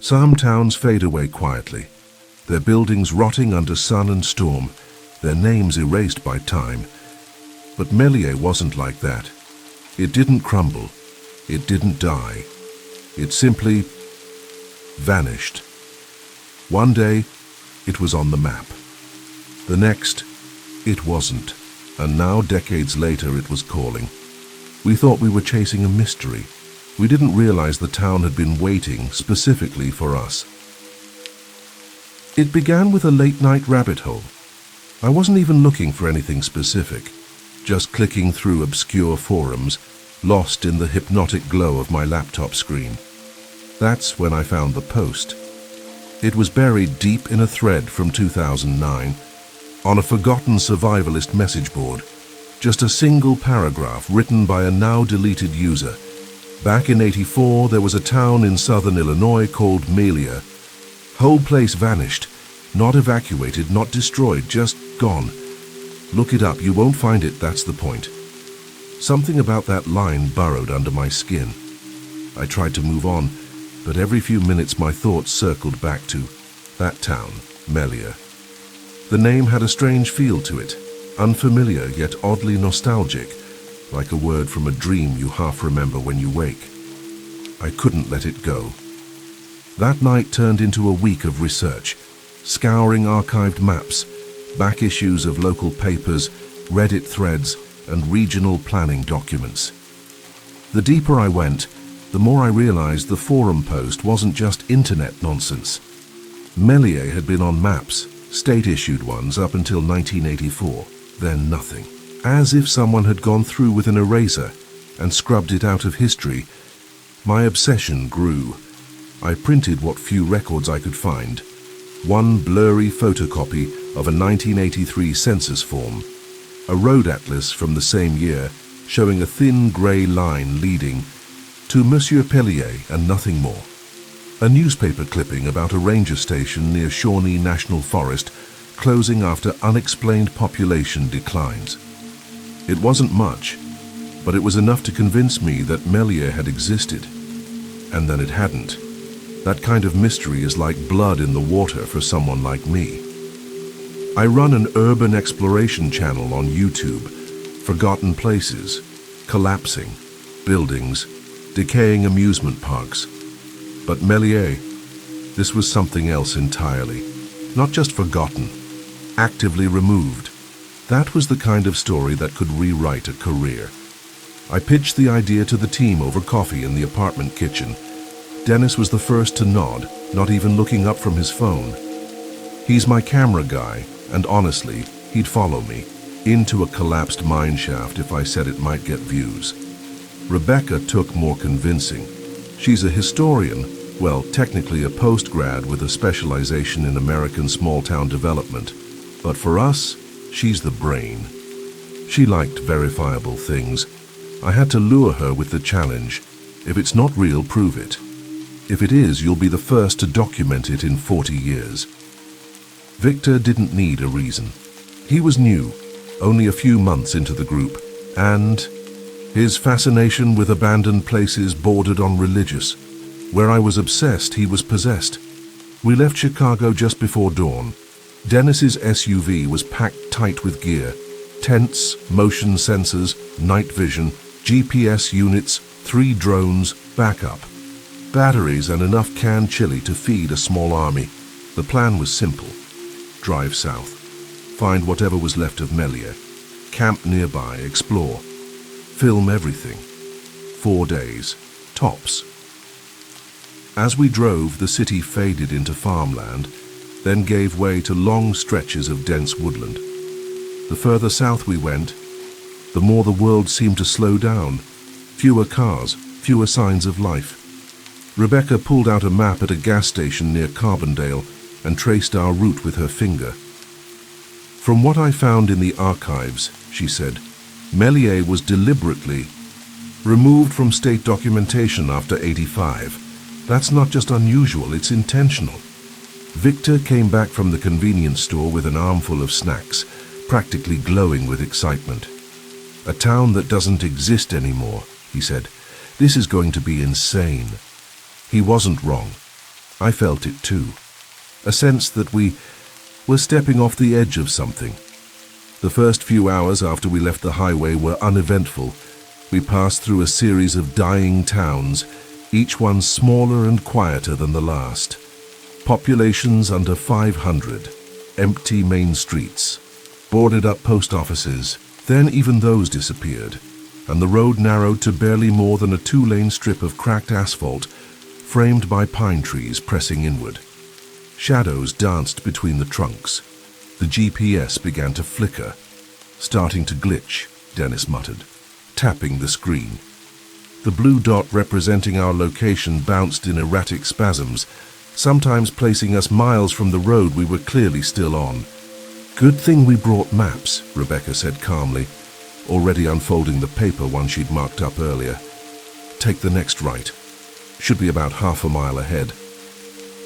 Some towns fade away quietly, their buildings rotting under sun and storm, their names erased by time. But Melier wasn't like that. It didn't crumble. It didn't die. It simply vanished. One day, it was on the map. The next, it wasn't. And now, decades later, it was calling. We thought we were chasing a mystery. We didn't realize the town had been waiting specifically for us. It began with a late-night rabbit hole. I wasn't even looking for anything specific, just clicking through obscure forums, lost in the hypnotic glow of my laptop screen. That's when I found the post. It was buried deep in a thread from 2009, on a forgotten survivalist message board. Just a single paragraph written by a now-deleted user. Back in '84, there was a town in southern Illinois called Pelier. Whole place vanished. Not evacuated, not destroyed, just gone. Look it up, you won't find it, that's the point. Something about that line burrowed under my skin. I tried to move on, but every few minutes my thoughts circled back to that town, Pelier. The name had a strange feel to it, unfamiliar yet oddly nostalgic, like a word from a dream you half remember when you wake. I couldn't let it go. That night turned into a week of research, scouring archived maps, back issues of local papers, Reddit threads, and regional planning documents. The deeper I went, the more I realized the forum post wasn't just internet nonsense. Pelier had been on maps, state-issued ones, up until 1984, then nothing. As if someone had gone through with an eraser and scrubbed it out of history. My obsession grew. I printed what few records I could find. One blurry photocopy of a 1983 census form, a road atlas from the same year showing a thin grey line leading to Mont Pelier and nothing more. A newspaper clipping about a ranger station near Shawnee National Forest closing after unexplained population declines. It wasn't much, but it was enough to convince me that Pelier had existed, and then it hadn't. That kind of mystery is like blood in the water for someone like me. I run an urban exploration channel on YouTube, forgotten places, collapsing, buildings, decaying amusement parks. But Pelier, this was something else entirely. Not just forgotten, actively removed. That was the kind of story that could rewrite a career. I pitched the idea to the team over coffee in the apartment kitchen. Dennis was the first to nod, not even looking up from his phone. He's my camera guy, and honestly, he'd follow me into a collapsed mine shaft if I said it might get views. Rebecca took more convincing. She's a historian, well, technically a postgrad with a specialization in American small-town development. But for us, she's the brain. She liked verifiable things. I had to lure her with the challenge. If it's not real, prove it. If it is, you'll be the first to document it in 40 years. Victor didn't need a reason. He was new, only a few months into the group, and his fascination with abandoned places bordered on religious. Where I was obsessed, he was possessed. We left Chicago just before dawn. Dennis's SUV was packed tight with gear. Tents, motion sensors, night vision, GPS units, 3 drones, backup. Batteries and enough canned chili to feed a small army. The plan was simple. Drive south. Find whatever was left of Pelier. Camp nearby, explore. Film everything. 4 days. Tops. As we drove, the city faded into farmland, then gave way to long stretches of dense woodland. The further south we went, the more the world seemed to slow down. Fewer cars, fewer signs of life. Rebecca pulled out a map at a gas station near Carbondale and traced our route with her finger. From what I found in the archives, she said, Pelier was deliberately removed from state documentation after '85. That's not just unusual, it's intentional. Victor came back from the convenience store with an armful of snacks, practically glowing with excitement. A town that doesn't exist anymore, he said. This is going to be insane. He wasn't wrong. I felt it too, a sense that we were stepping off the edge of something. The first few hours after we left the highway were uneventful. We passed through a series of dying towns, each one smaller and quieter than the last. Populations under 500, empty main streets, boarded-up post offices. Then even those disappeared, and the road narrowed to barely more than a 2-lane strip of cracked asphalt, framed by pine trees pressing inward. Shadows danced between the trunks. The GPS began to flicker, starting to glitch, Dennis muttered, tapping the screen. The blue dot representing our location bounced in erratic spasms, sometimes placing us miles from the road we were clearly still on. "Good thing we brought maps," Rebecca said calmly, already unfolding the paper one she'd marked up earlier. "Take the next right. Should be about half a mile ahead."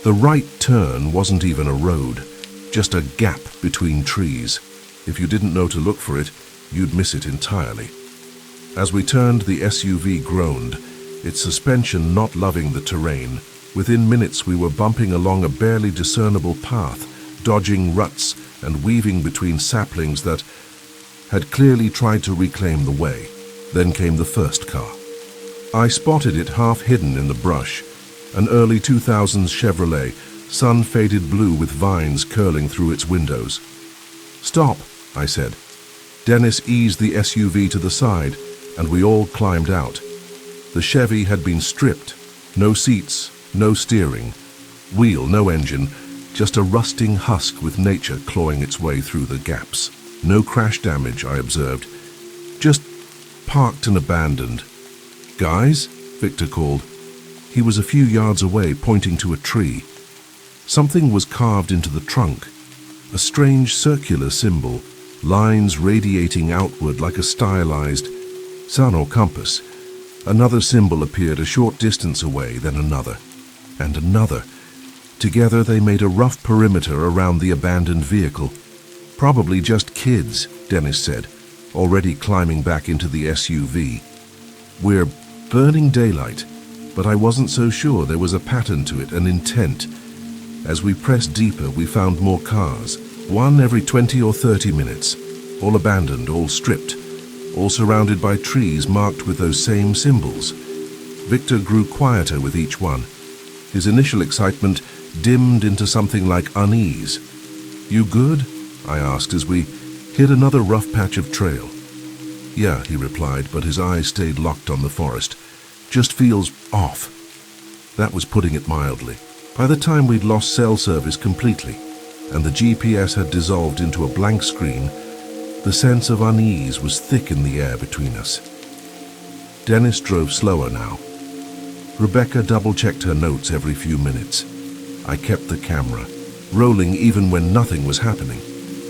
The right turn wasn't even a road, just a gap between trees. If you didn't know to look for it, you'd miss it entirely. As we turned, the SUV groaned, its suspension not loving the terrain. Within minutes we were bumping along a barely discernible path, dodging ruts and weaving between saplings that had clearly tried to reclaim the way. Then came the first car. I spotted it half hidden in the brush, an early 2000s Chevrolet, sun-faded blue with vines curling through its windows. "Stop," I said. Dennis eased the SUV to the side, and we all climbed out. The Chevy had been stripped. No seats, no steering, wheel, no engine, just a rusting husk with nature clawing its way through the gaps. No crash damage, I observed. Just parked and abandoned. "Guys?" Victor called. He was a few yards away, pointing to a tree. Something was carved into the trunk, a strange circular symbol, lines radiating outward like a stylized sun or compass. Another symbol appeared a short distance away, then another, and another. Together they made a rough perimeter around the abandoned vehicle. "Probably just kids," Dennis said, already climbing back into the SUV. "We're burning daylight, but I wasn't so sure there was a pattern to it, an intent." As we pressed deeper, we found more cars, one every 20 or 30 minutes, all abandoned, all stripped, all surrounded by trees marked with those same symbols. Victor grew quieter with each one. His initial excitement dimmed into something like unease. "You good?" I asked as we hit another rough patch of trail. "Yeah," he replied, but his eyes stayed locked on the forest. "Just feels off." That was putting it mildly. By the time we'd lost cell service completely, and the GPS had dissolved into a blank screen, the sense of unease was thick in the air between us. Dennis drove slower now. Rebecca double-checked her notes every few minutes. I kept the camera, rolling even when nothing was happening.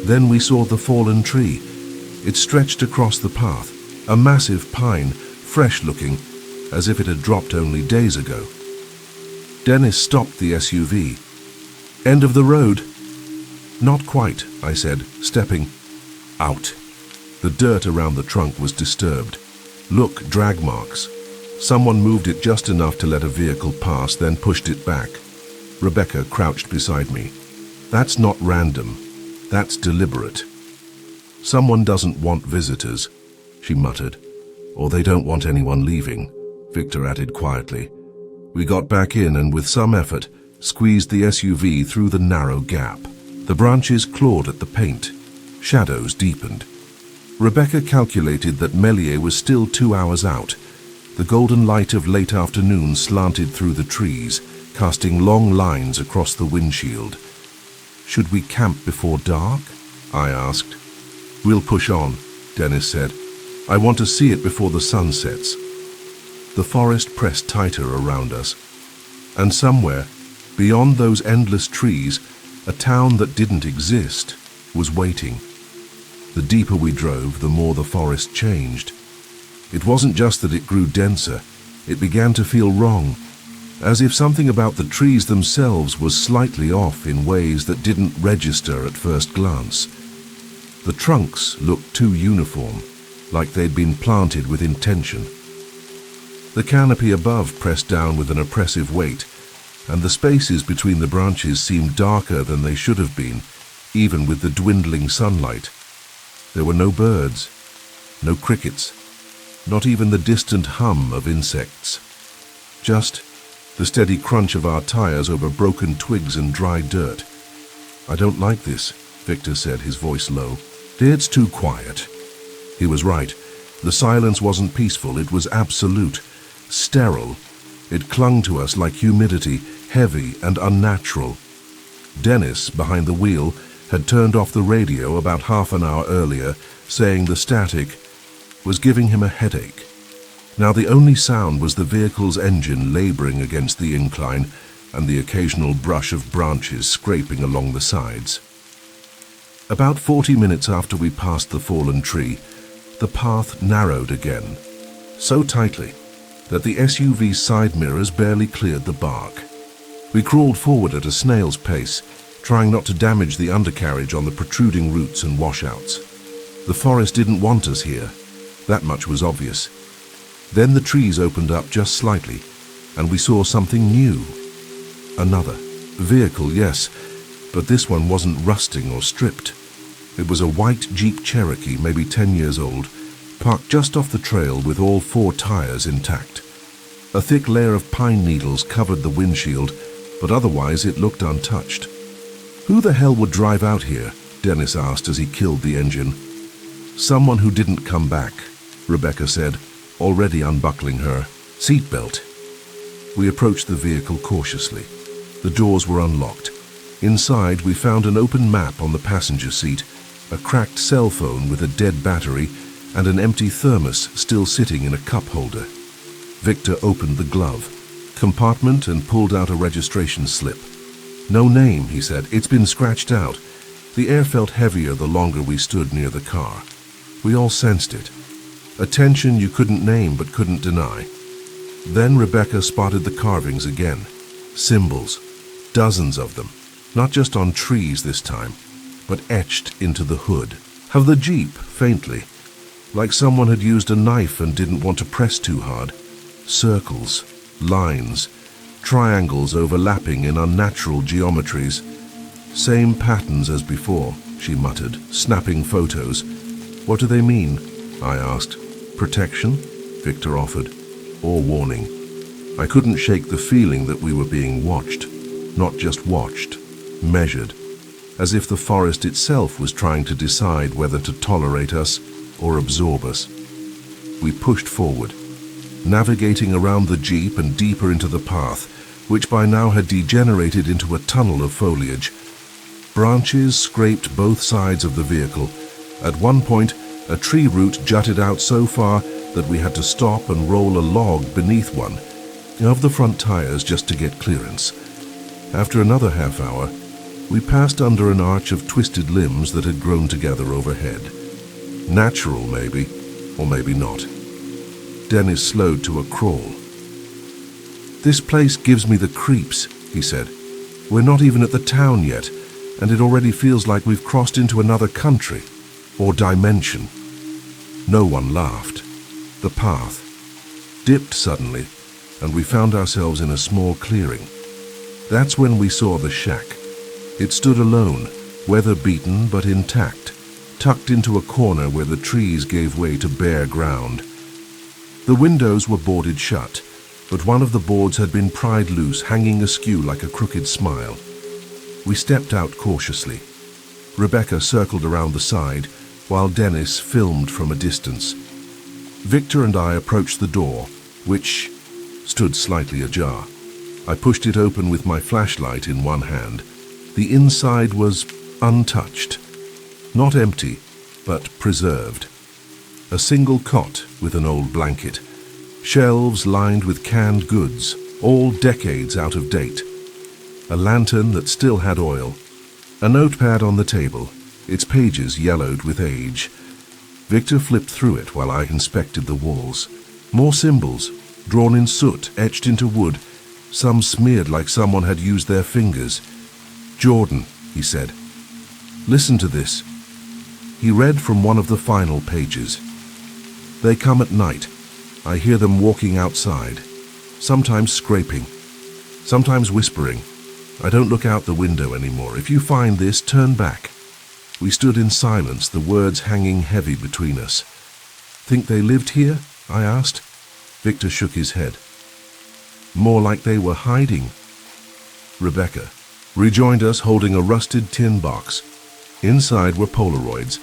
Then we saw the fallen tree. It stretched across the path, a massive pine, fresh-looking, as if it had dropped only days ago. Dennis stopped the SUV. "End of the road?" "Not quite," I said, stepping out. The dirt around the trunk was disturbed. "Look, drag marks." Someone moved it just enough to let a vehicle pass, then pushed it back. Rebecca crouched beside me. "That's not random. That's deliberate." "Someone doesn't want visitors," she muttered. "Or they don't want anyone leaving," Victor added quietly. We got back in and with some effort squeezed the SUV through the narrow gap. The branches clawed at the paint. Shadows deepened. Rebecca calculated that Melier was still 2 hours out. The golden light of late afternoon slanted through the trees, casting long lines across the windshield. "Should we camp before dark?" I asked. "We'll push on," Dennis said. "I want to see it before the sun sets." The forest pressed tighter around us, and somewhere, beyond those endless trees, a town that didn't exist was waiting. The deeper we drove, the more the forest changed. It wasn't just that it grew denser, it began to feel wrong, as if something about the trees themselves was slightly off in ways that didn't register at first glance. The trunks looked too uniform, like they'd been planted with intention. The canopy above pressed down with an oppressive weight, and the spaces between the branches seemed darker than they should have been, even with the dwindling sunlight. There were no birds, no crickets, not even the distant hum of insects. Just the steady crunch of our tires over broken twigs and dry dirt. "I don't like this," Victor said, his voice low. "It's too quiet." He was right. The silence wasn't peaceful, it was absolute, sterile. It clung to us like humidity, heavy and unnatural. Dennis, behind the wheel, had turned off the radio about half an hour earlier, saying the static was giving him a headache. Now the only sound was the vehicle's engine laboring against the incline and the occasional brush of branches scraping along the sides. About 40 minutes after we passed the fallen tree, the path narrowed again, so tightly that the SUV's side mirrors barely cleared the bark. We crawled forward at a snail's pace, trying not to damage the undercarriage on the protruding roots and washouts. The forest didn't want us here. That much was obvious. Then the trees opened up just slightly, and we saw something new. Another vehicle, yes, but this one wasn't rusting or stripped. It was a white Jeep Cherokee, maybe 10 years old, parked just off the trail with all 4 tires intact. A thick layer of pine needles covered the windshield, but otherwise it looked untouched. "Who the hell would drive out here?" Dennis asked as he killed the engine. "Someone who didn't come back," Rebecca said, already unbuckling her seatbelt. We approached the vehicle cautiously. The doors were unlocked. Inside, we found an open map on the passenger seat, a cracked cell phone with a dead battery, and an empty thermos still sitting in a cup holder. Victor opened the glove compartment and pulled out a registration slip. "No name," he said. "It's been scratched out." The air felt heavier the longer we stood near the car. We all sensed it. A tension you couldn't name but couldn't deny. Then Rebecca spotted the carvings again. Symbols. Dozens of them. Not just on trees this time, but etched into the hood of the Jeep, faintly. Like someone had used a knife and didn't want to press too hard. Circles, lines, triangles overlapping in unnatural geometries. "Same patterns as before," she muttered, snapping photos. "What do they mean?" I asked. "Protection?" Victor offered. "Or warning." I couldn't shake the feeling that we were being watched. Not just watched, measured. As if the forest itself was trying to decide whether to tolerate us or absorb us. We pushed forward, navigating around the Jeep and deeper into the path, which by now had degenerated into a tunnel of foliage. Branches scraped both sides of the vehicle. At one point, a tree root jutted out so far that we had to stop and roll a log beneath one of the front tires just to get clearance. After another half hour, we passed under an arch of twisted limbs that had grown together overhead. Natural, maybe, or maybe not. Dennis slowed to a crawl. "This place gives me the creeps," he said. "We're not even at the town yet, and it already feels like we've crossed into another country, or dimension." No one laughed. The path dipped suddenly, and we found ourselves in a small clearing. That's when we saw the shack. It stood alone, weather-beaten but intact, tucked into a corner where the trees gave way to bare ground. The windows were boarded shut, but one of the boards had been pried loose, hanging askew like a crooked smile. We stepped out cautiously. Rebecca circled around the side, while Dennis filmed from a distance. Victor and I approached the door, which stood slightly ajar. I pushed it open with my flashlight in one hand. The inside was untouched. Not empty, but preserved. A single cot with an old blanket. Shelves lined with canned goods, all decades out of date. A lantern that still had oil. A notepad on the table, its pages yellowed with age. Victor flipped through it while I inspected the walls. More symbols, drawn in soot, etched into wood, some smeared like someone had used their fingers. "Jordan," he said. "Listen to this." He read from one of the final pages. "They come at night. I hear them walking outside, sometimes scraping, sometimes whispering. I don't look out the window anymore. If you find this, turn back. We stood in silence, the words hanging heavy between us. Think they lived here? I asked. Victor shook his head. More like they were hiding. Rebecca rejoined us holding a rusted tin box. Inside were Polaroids,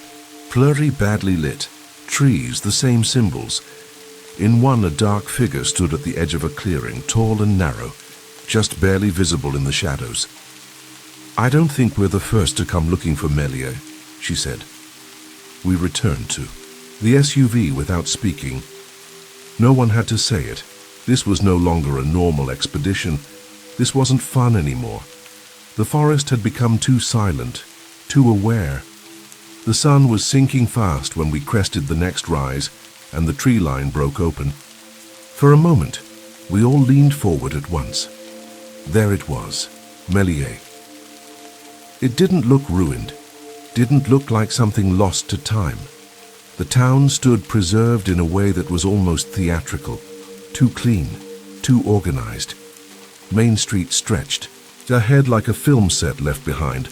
blurry, badly lit, trees, the same symbols. In one, a dark figure stood at the edge of a clearing, tall and narrow, just barely visible in the shadows. I don't think we're the first to come looking for Melier, she said. We returned to the SUV without speaking. No one had to say it. This was no longer a normal expedition. This wasn't fun anymore. The forest had become too silent, too aware. The sun was sinking fast when we crested the next rise, and the tree line broke open. For a moment, we all leaned forward at once. There it was, Melier. It didn't look ruined, didn't look like something lost to time. The town stood preserved in a way that was almost theatrical, too clean, too organized. Main Street stretched, ahead like a film set left behind.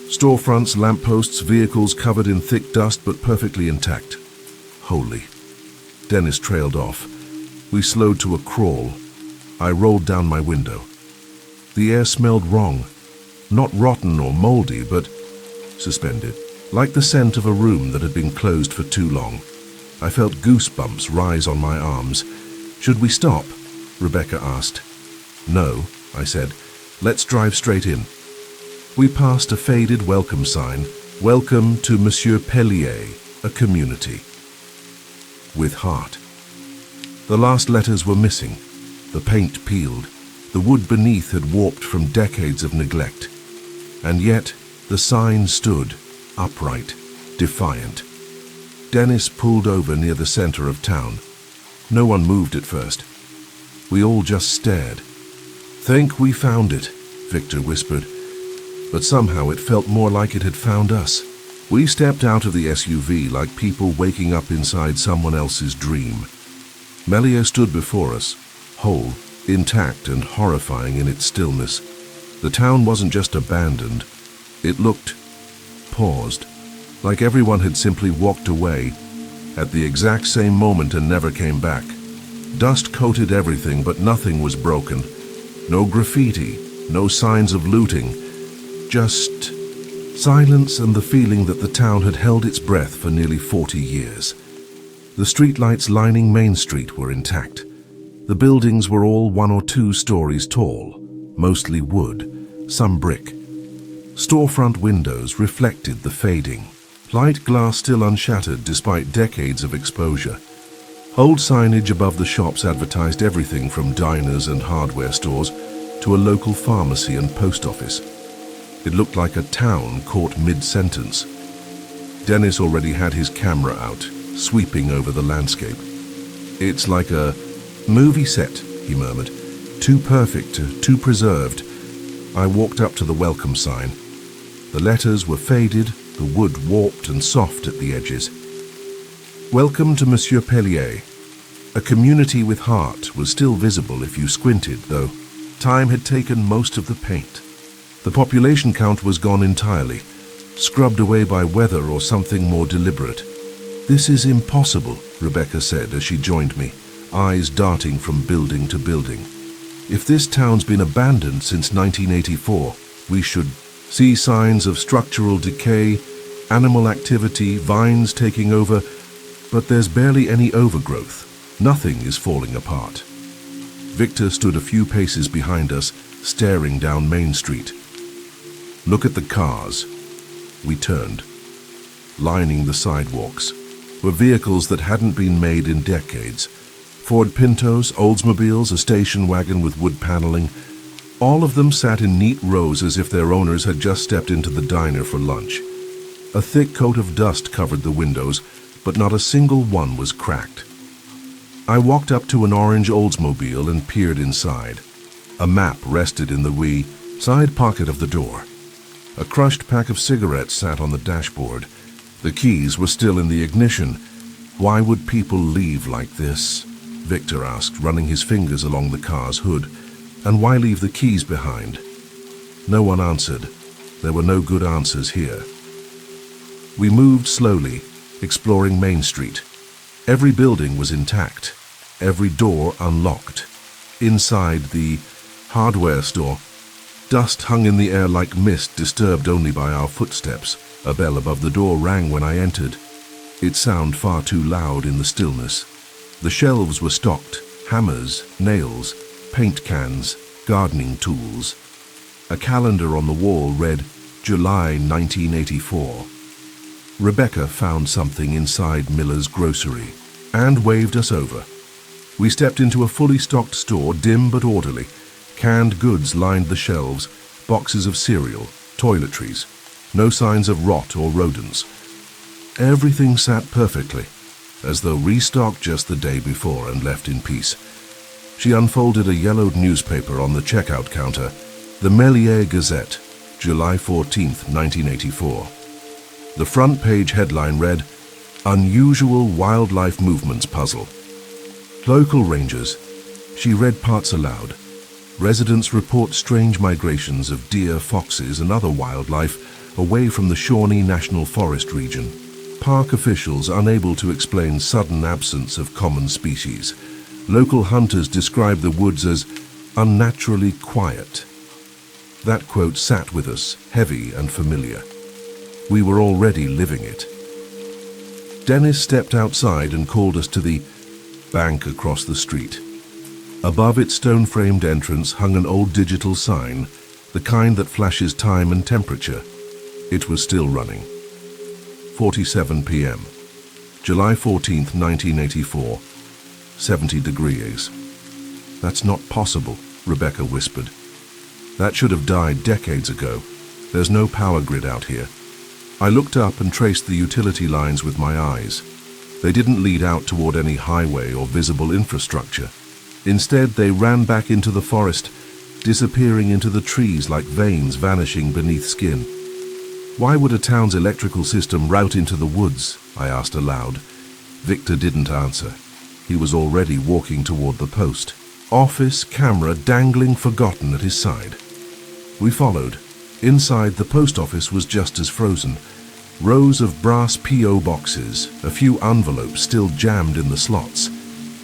Storefronts, lampposts, vehicles covered in thick dust but perfectly intact. Holy. Dennis trailed off. We slowed to a crawl. I rolled down my window. The air smelled wrong. Not rotten or moldy, but suspended, like the scent of a room that had been closed for too long. I felt goosebumps rise on my arms. Should we stop? Rebecca asked. No, I said. Let's drive straight in. We passed a faded welcome sign. Welcome to Mont Pelier, a community. With heart. The last letters were missing. The paint peeled. The wood beneath had warped from decades of neglect. And yet, the sign stood, upright, defiant. Dennis pulled over near the center of town. No one moved at first. We all just stared. Think we found it, Victor whispered. But somehow it felt more like it had found us. We stepped out of the SUV like people waking up inside someone else's dream. Melier stood before us, whole, intact and horrifying in its stillness. The town wasn't just abandoned. It looked paused, like everyone had simply walked away at the exact same moment and never came back. Dust coated everything, but nothing was broken. No graffiti, no signs of looting, just silence and the feeling that the town had held its breath for nearly 40 years. The streetlights lining Main Street were intact. The buildings were all 1 or 2 stories tall, mostly wood, some brick. Storefront windows reflected the fading. Light glass still unshattered despite decades of exposure. Old signage above the shops advertised everything from diners and hardware stores to a local pharmacy and post office. It looked like a town caught mid-sentence. Dennis already had his camera out, sweeping over the landscape. It's like a movie set, he murmured. Too perfect, too preserved. I walked up to the welcome sign. The letters were faded, the wood warped and soft at the edges. Welcome to Mont Pelier. A community with heart was still visible if you squinted, though time had taken most of the paint. The population count was gone entirely, scrubbed away by weather or something more deliberate. This is impossible, Rebecca said as she joined me, eyes darting from building to building. If this town's been abandoned since 1984, we should see signs of structural decay, animal activity, vines taking over, but there's barely any overgrowth. Nothing is falling apart. Victor stood a few paces behind us, staring down Main Street. Look at the cars. We turned. Lining the sidewalks were vehicles that hadn't been made in decades. Ford Pintos, Oldsmobiles, a station wagon with wood paneling. All of them sat in neat rows as if their owners had just stepped into the diner for lunch. A thick coat of dust covered the windows, but not a single one was cracked. I walked up to an orange Oldsmobile and peered inside. A map rested in the side pocket of the door. A crushed pack of cigarettes sat on the dashboard. The keys were still in the ignition. Why would people leave like this? Victor asked, running his fingers along the car's hood. And why leave the keys behind? No one answered. There were no good answers here. We moved slowly, exploring Main Street. Every building was intact, every door unlocked. Inside the hardware store, dust hung in the air like mist, disturbed only by our footsteps. A bell above the door rang when I entered. Its sound far too loud in the stillness. The shelves were stocked: hammers, nails, paint cans, gardening tools. A calendar on the wall read July 1984. Rebecca found something inside Miller's grocery and waved us over. We stepped into a fully stocked store, dim but orderly. Canned goods lined the shelves, boxes of cereal, toiletries. No signs of rot or rodents. Everything sat perfectly, as though restocked just the day before and left in peace. She unfolded a yellowed newspaper on the checkout counter, the Pelier Gazette, July 14th, 1984. The front page headline read, "Unusual Wildlife Movements Puzzle." Local rangers. She read parts aloud. Residents report strange migrations of deer, foxes, and other wildlife away from the Shawnee National Forest region. Park officials unable to explain sudden absence of common species. Local hunters describe the woods as unnaturally quiet. That quote sat with us, heavy and familiar. We were already living it. Dennis stepped outside and called us to the bank across the street. Above its stone-framed entrance hung an old digital sign, the kind that flashes time and temperature. It was still running. 4:47 p.m. July 14th, 1984. 70 degrees. "That's not possible," Rebecca whispered. "That should have died decades ago. There's no power grid out here." I looked up and traced the utility lines with my eyes. They didn't lead out toward any highway or visible infrastructure. Instead, they ran back into the forest, disappearing into the trees like veins vanishing beneath skin. "Why would a town's electrical system route into the woods?" I asked aloud. Victor didn't answer. He was already walking toward the post, office camera dangling forgotten at his side. We followed. Inside, the post office was just as frozen. Rows of brass P.O. boxes, a few envelopes still jammed in the slots.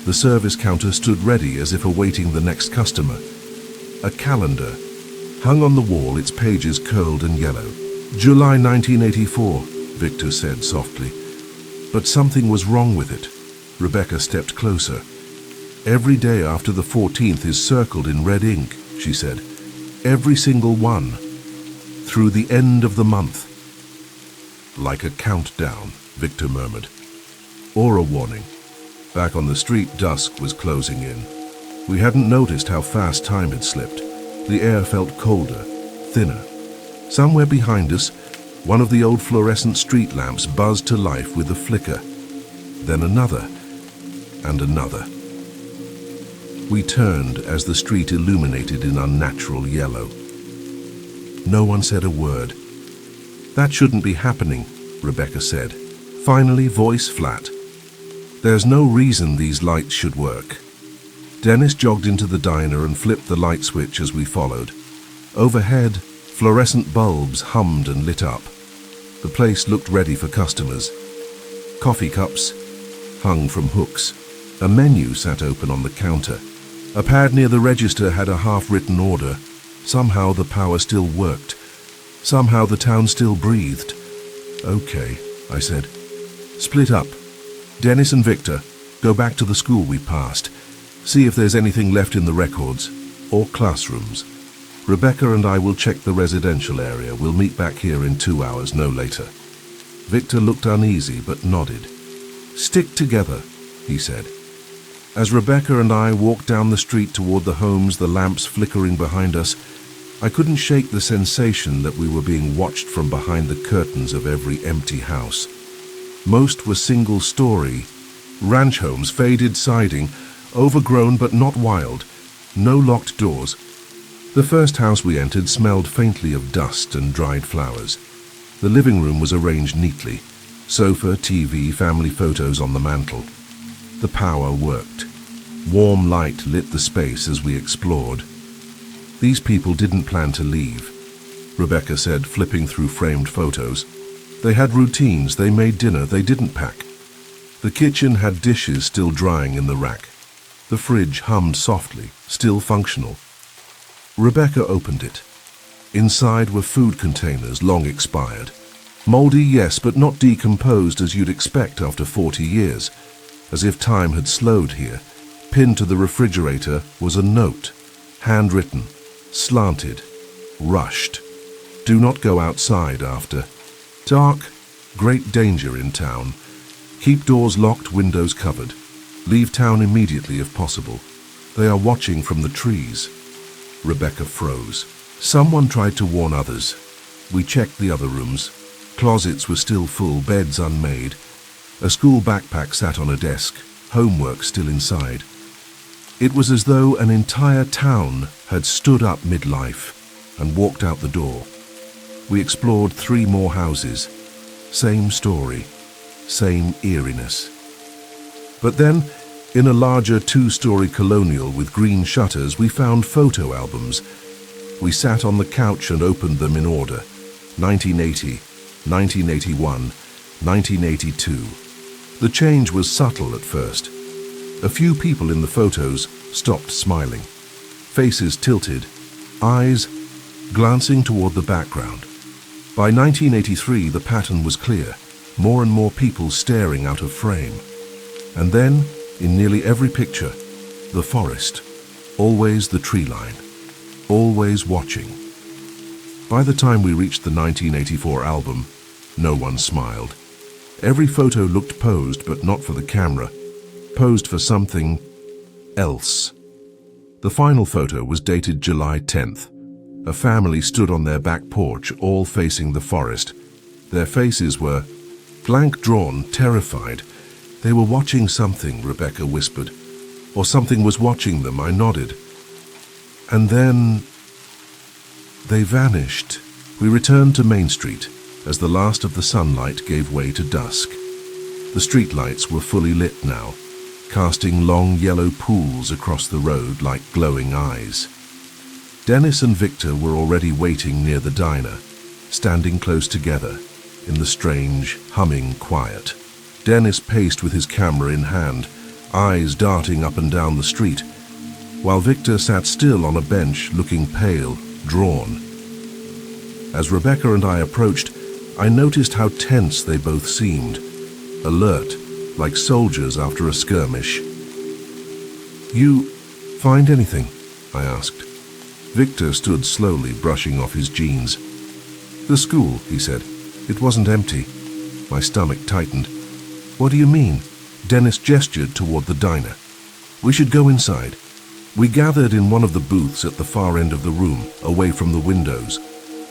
The service counter stood ready as if awaiting the next customer. A calendar hung on the wall, its pages curled and yellow. "July 1984, Victor said softly. But something was wrong with it. Rebecca stepped closer. "Every day after the 14th is circled in red ink," she said. "Every single one. Through the end of the month." "Like a countdown," Victor murmured. "Or a warning." Back on the street, dusk was closing in. We hadn't noticed how fast time had slipped. The air felt colder, thinner. Somewhere behind us, one of the old fluorescent street lamps buzzed to life with a flicker. Then another, and another. We turned as the street illuminated in unnatural yellow. No one said a word. "That shouldn't be happening," Rebecca said, finally, voice flat. "There's no reason these lights should work." Dennis jogged into the diner and flipped the light switch as we followed. Overhead, fluorescent bulbs hummed and lit up. The place looked ready for customers. Coffee cups hung from hooks. A menu sat open on the counter. A pad near the register had a half-written order. Somehow the power still worked. Somehow the town still breathed. "Okay," I said. "Split up. Dennis and Victor, go back to the school we passed. See if there's anything left in the records, or classrooms. Rebecca and I will check the residential area. We'll meet back here in 2 hours, no later." Victor looked uneasy but nodded. "Stick together," he said. As Rebecca and I walked down the street toward the homes, the lamps flickering behind us, I couldn't shake the sensation that we were being watched from behind the curtains of every empty house. Most were single-story, ranch homes, faded siding, overgrown but not wild, no locked doors. The first house we entered smelled faintly of dust and dried flowers. The living room was arranged neatly. Sofa, TV, family photos on the mantel. The power worked. Warm light lit the space as we explored. These people didn't plan to leave, Rebecca said, flipping through framed photos. They had routines, they made dinner, they didn't pack. The kitchen had dishes still drying in the rack. The fridge hummed softly, still functional. Rebecca opened it. Inside were food containers, long expired. Moldy, yes, but not decomposed as you'd expect after 40 years. As if time had slowed here. Pinned to the refrigerator was a note, handwritten, slanted, rushed. Do not go outside after. Dark, great danger in town. Keep doors locked, windows covered. Leave town immediately if possible. They are watching from the trees. Rebecca froze. Someone tried to warn others. We checked the other rooms. Closets were still full, beds unmade. A school backpack sat on a desk, homework still inside. It was as though an entire town had stood up midlife and walked out the door. We explored 3 more houses. Same story, same eeriness. But then, in a larger 2-story colonial with green shutters, we found photo albums. We sat on the couch and opened them in order. 1980, 1981, 1982. The change was subtle at first. A few people in the photos stopped smiling. Faces tilted, eyes glancing toward the background. By 1983, the pattern was clear. More and more people staring out of frame. And then, in nearly every picture, the forest. Always the tree line. Always watching. By the time we reached the 1984 album, no one smiled. Every photo looked posed, but not for the camera. Posed for something else. The final photo was dated July 10th. A family stood on their back porch, all facing the forest. Their faces were blank, drawn, terrified. They were watching something, Rebecca whispered. Or something was watching them, I nodded. And then they vanished. We returned to Main Street as the last of the sunlight gave way to dusk. The streetlights were fully lit now, casting long yellow pools across the road like glowing eyes. Dennis and Victor were already waiting near the diner, standing close together in the strange, humming quiet. Dennis paced with his camera in hand, eyes darting up and down the street, while Victor sat still on a bench, looking pale, drawn. As Rebecca and I approached, I noticed how tense they both seemed, alert, like soldiers after a skirmish. "You find anything?" I asked. Victor stood slowly, brushing off his jeans. "The school," he said. "It wasn't empty." My stomach tightened. "What do you mean?" Dennis gestured toward the diner. "We should go inside." We gathered in one of the booths at the far end of the room, away from the windows.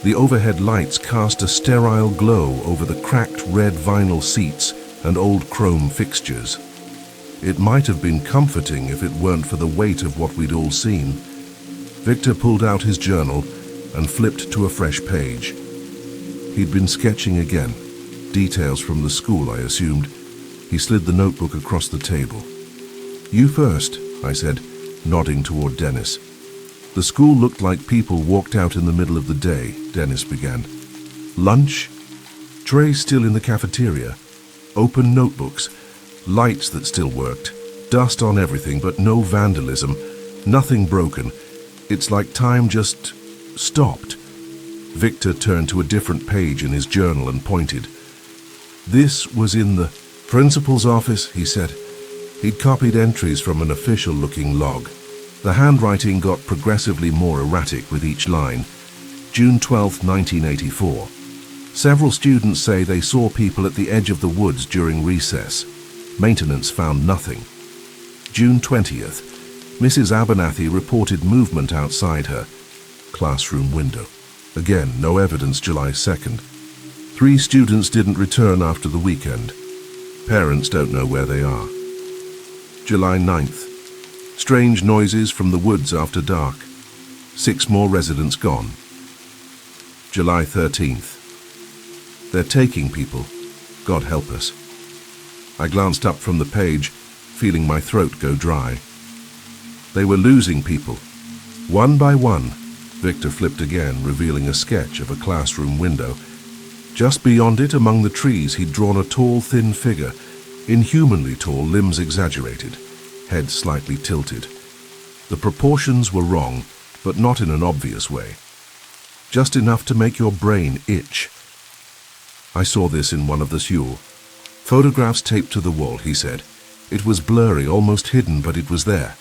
The overhead lights cast a sterile glow over the cracked red vinyl seats and old chrome fixtures. It might have been comforting if it weren't for the weight of what we'd all seen. Victor pulled out his journal and flipped to a fresh page. He'd been sketching again. Details from the school, I assumed. He slid the notebook across the table. "You first," I said, nodding toward Dennis. "The school looked like people walked out in the middle of the day," Dennis began. "Lunch? Trays still in the cafeteria. Open notebooks. Lights that still worked. Dust on everything, but no vandalism. Nothing broken. It's like time just stopped." Victor turned to a different page in his journal and pointed. "This was in the principal's office," he said. He'd copied entries from an official-looking log. The handwriting got progressively more erratic with each line. June 12, 1984. Several students say they saw people at the edge of the woods during recess. Maintenance found nothing. June 20th. Mrs. Abernathy reported movement outside her classroom window. Again, no evidence July 2nd. 3 students didn't return after the weekend. Parents don't know where they are. July 9th. Strange noises from the woods after dark. 6 more residents gone. July 13th. They're taking people. God help us. I glanced up from the page, feeling my throat go dry. They were losing people, one by one, Victor flipped again, revealing a sketch of a classroom window. Just beyond it, among the trees, he'd drawn a tall, thin figure, inhumanly tall, limbs exaggerated, head slightly tilted. The proportions were wrong, but not in an obvious way. Just enough to make your brain itch. I saw this in one of the Sewell. Photographs taped to the wall, he said. It was blurry, almost hidden, but it was there.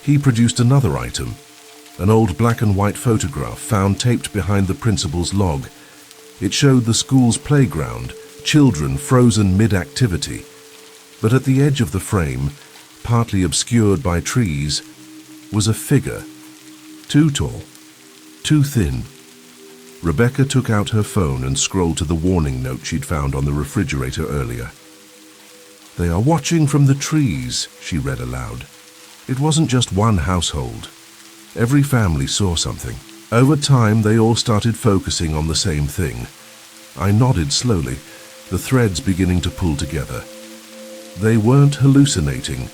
He produced another item, an old black and white photograph found taped behind the principal's log. It showed the school's playground, children frozen mid-activity. But at the edge of the frame, partly obscured by trees, was a figure. Too tall, too thin. Rebecca took out her phone and scrolled to the warning note she'd found on the refrigerator earlier. "They are watching from the trees," she read aloud. It wasn't just one household. Every family saw something. Over time, they all started focusing on the same thing. I nodded slowly, the threads beginning to pull together. They weren't hallucinating.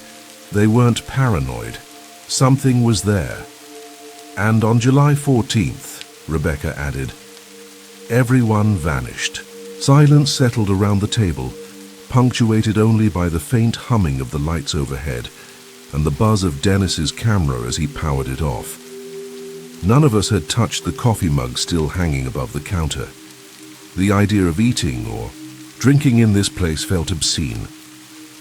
They weren't paranoid. Something was there. And on July 14th, Rebecca added, everyone vanished. Silence settled around the table, punctuated only by the faint humming of the lights overhead and the buzz of Dennis's camera as he powered it off. None of us had touched the coffee mug still hanging above the counter. The idea of eating or drinking in this place felt obscene.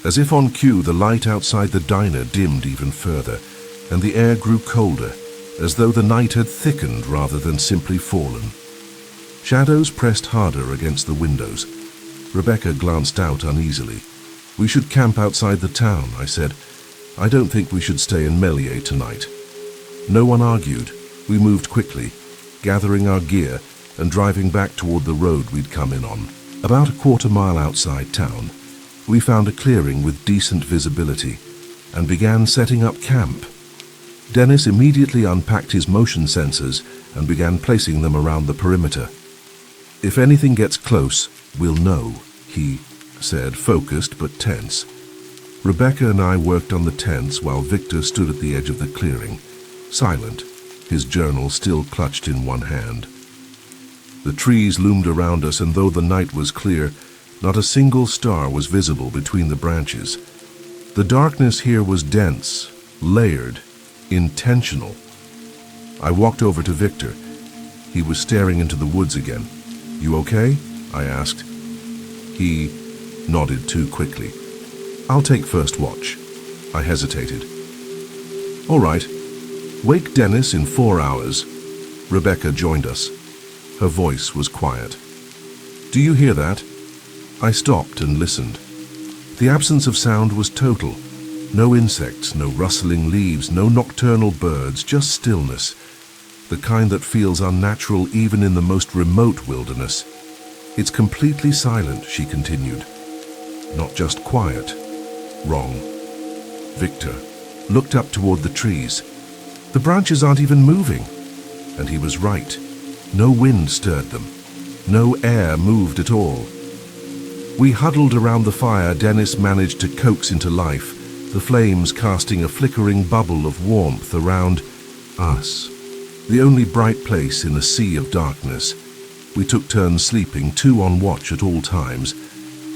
As if on cue, the light outside the diner dimmed even further, and the air grew colder, as though the night had thickened rather than simply fallen. Shadows pressed harder against the windows. Rebecca glanced out uneasily. "We should camp outside the town," I said. "I don't think we should stay in Melier tonight." No one argued. We moved quickly, gathering our gear and driving back toward the road we'd come in on. About a quarter-mile outside town, we found a clearing with decent visibility and began setting up camp. Dennis immediately unpacked his motion sensors and began placing them around the perimeter. "If anything gets close, we'll know," he said, focused but tense. Rebecca and I worked on the tents while Victor stood at the edge of the clearing, silent, his journal still clutched in one hand. The trees loomed around us, and though the night was clear, not a single star was visible between the branches. The darkness here was dense, layered, intentional. I walked over to Victor. He was staring into the woods again. "You okay?" I asked. He nodded too quickly. "I'll take first watch." I hesitated. "All right. Wake Dennis in 4 hours." Rebecca joined us. Her voice was quiet. "Do you hear that?" I stopped and listened. The absence of sound was total. No insects, no rustling leaves, no nocturnal birds, just stillness. The kind that feels unnatural even in the most remote wilderness. "It's completely silent," she continued. "Not just quiet." Wrong. Victor looked up toward the trees. "The branches aren't even moving." And he was right. No wind stirred them. No air moved at all. We huddled around the fire Dennis managed to coax into life, the flames casting a flickering bubble of warmth around us. The only bright place in a sea of darkness. We took turns sleeping, 2 on watch at all times.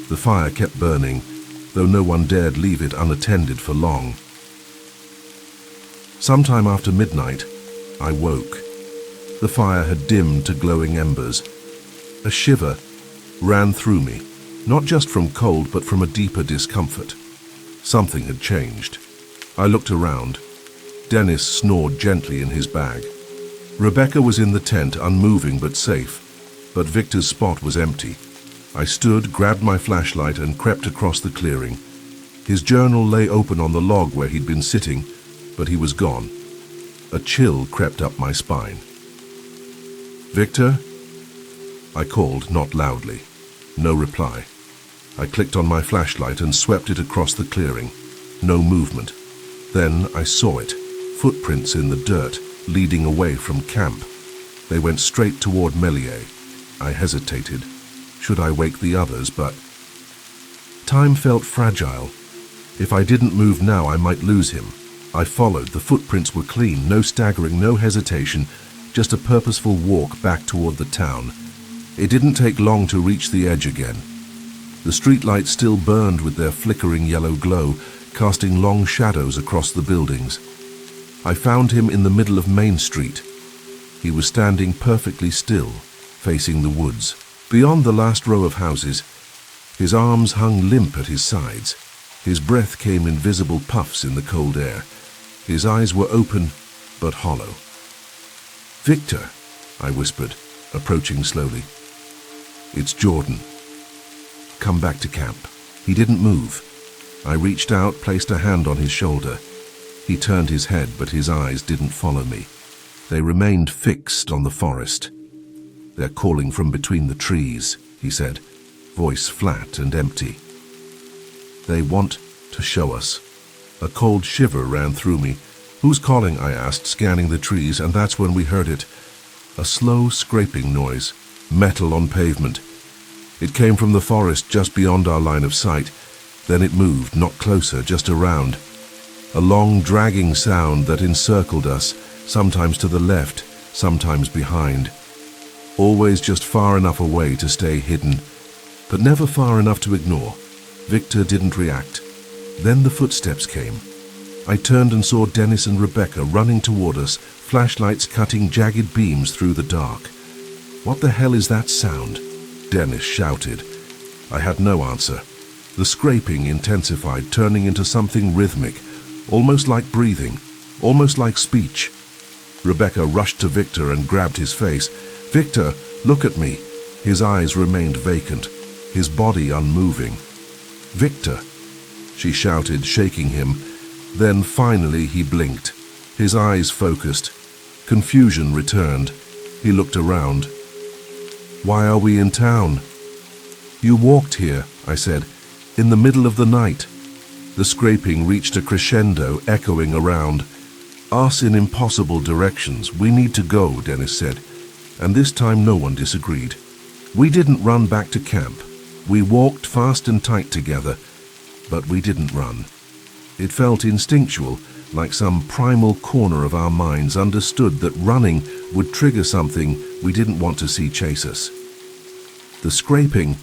The fire kept burning, though no one dared leave it unattended for long. Sometime after midnight, I woke. The fire had dimmed to glowing embers. A shiver ran through me, not just from cold, but from a deeper discomfort. Something had changed. I looked around. Dennis snored gently in his bag. Rebecca was in the tent, unmoving but safe, but Victor's spot was empty. I stood, grabbed my flashlight, and crept across the clearing. His journal lay open on the log where he'd been sitting, but he was gone. A chill crept up my spine. "Victor?" I called, not loudly. No reply. I clicked on my flashlight and swept it across the clearing. No movement. Then I saw it. Footprints in the dirt, leading away from camp. They went straight toward Melier. I hesitated. Should I wake the others? But time felt fragile. If I didn't move now, I might lose him. I followed. The footprints were clean, no staggering, no hesitation, just a purposeful walk back toward the town. It didn't take long to reach the edge again. The streetlights still burned with their flickering yellow glow, casting long shadows across the buildings. I found him in the middle of Main Street. He was standing perfectly still, facing the woods. Beyond the last row of houses, his arms hung limp at his sides. His breath came in visible puffs in the cold air. His eyes were open, but hollow. "Victor," I whispered, approaching slowly. "It's Jordan. Come back to camp." He didn't move. I reached out, placed a hand on his shoulder. He turned his head, but his eyes didn't follow me. They remained fixed on the forest. "They're calling from between the trees," he said, voice flat and empty. "They want to show us." A cold shiver ran through me. "Who's calling?" I asked, scanning the trees, and that's when we heard it. A slow scraping noise, metal on pavement. It came from the forest just beyond our line of sight. Then it moved, not closer, just around. A long, dragging sound that encircled us, sometimes to the left, sometimes behind. Always just far enough away to stay hidden, but never far enough to ignore. Victor didn't react. Then the footsteps came. I turned and saw Dennis and Rebecca running toward us, flashlights cutting jagged beams through the dark. "What the hell is that sound?" Dennis shouted. I had no answer. The scraping intensified, turning into something rhythmic, almost like breathing, almost like speech. Rebecca rushed to Victor and grabbed his face. "Victor, look at me." His eyes remained vacant, his body unmoving. "Victor," she shouted, shaking him. Then finally he blinked. His eyes focused. Confusion returned. He looked around. "Why are we in town?" "You walked here," I said, "in the middle of the night." The scraping reached a crescendo, echoing around. "Us in impossible directions. We need to go," Dennis said, and this time no one disagreed. We didn't run back to camp. We walked fast and tight together, but we didn't run. It felt instinctual, like some primal corner of our minds understood that running would trigger something we didn't want to see chase us. The scraping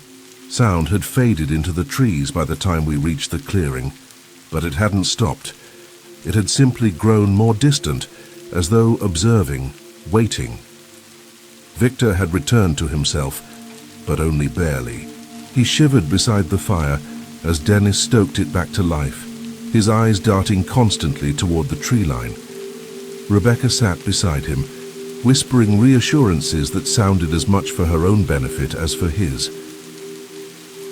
sound had faded into the trees by the time we reached the clearing, but it hadn't stopped. It had simply grown more distant, as though observing, waiting. Victor had returned to himself, but only barely. He shivered beside the fire as Dennis stoked it back to life, his eyes darting constantly toward the tree line. Rebecca sat beside him, whispering reassurances that sounded as much for her own benefit as for his.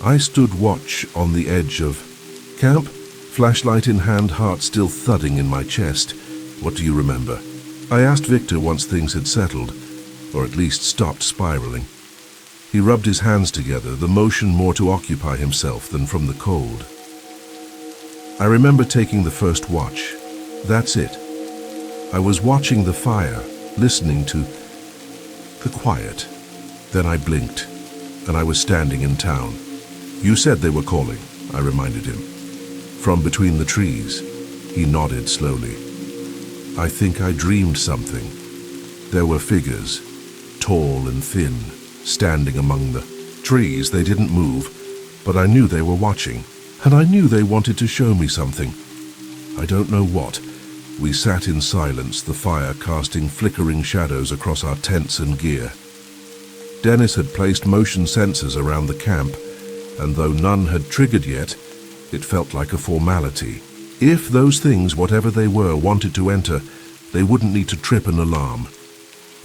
I stood watch on the edge of camp, flashlight in hand, heart still thudding in my chest. "What do you remember?" I asked Victor once things had settled, or at least stopped spiraling. He rubbed his hands together, the motion more to occupy himself than from the cold. "I remember taking the first watch. That's it. I was watching the fire, listening to the quiet. Then I blinked, and I was standing in town. You said they were calling," I reminded him. "From between the trees." He nodded slowly. "I think I dreamed something. There were figures, tall and thin, standing among the trees. They didn't move, but I knew they were watching, and I knew they wanted to show me something. I don't know what." We sat in silence, the fire casting flickering shadows across our tents and gear. Dennis had placed motion sensors around the camp, and though none had triggered yet, it felt like a formality. If those things, whatever they were, wanted to enter, they wouldn't need to trip an alarm.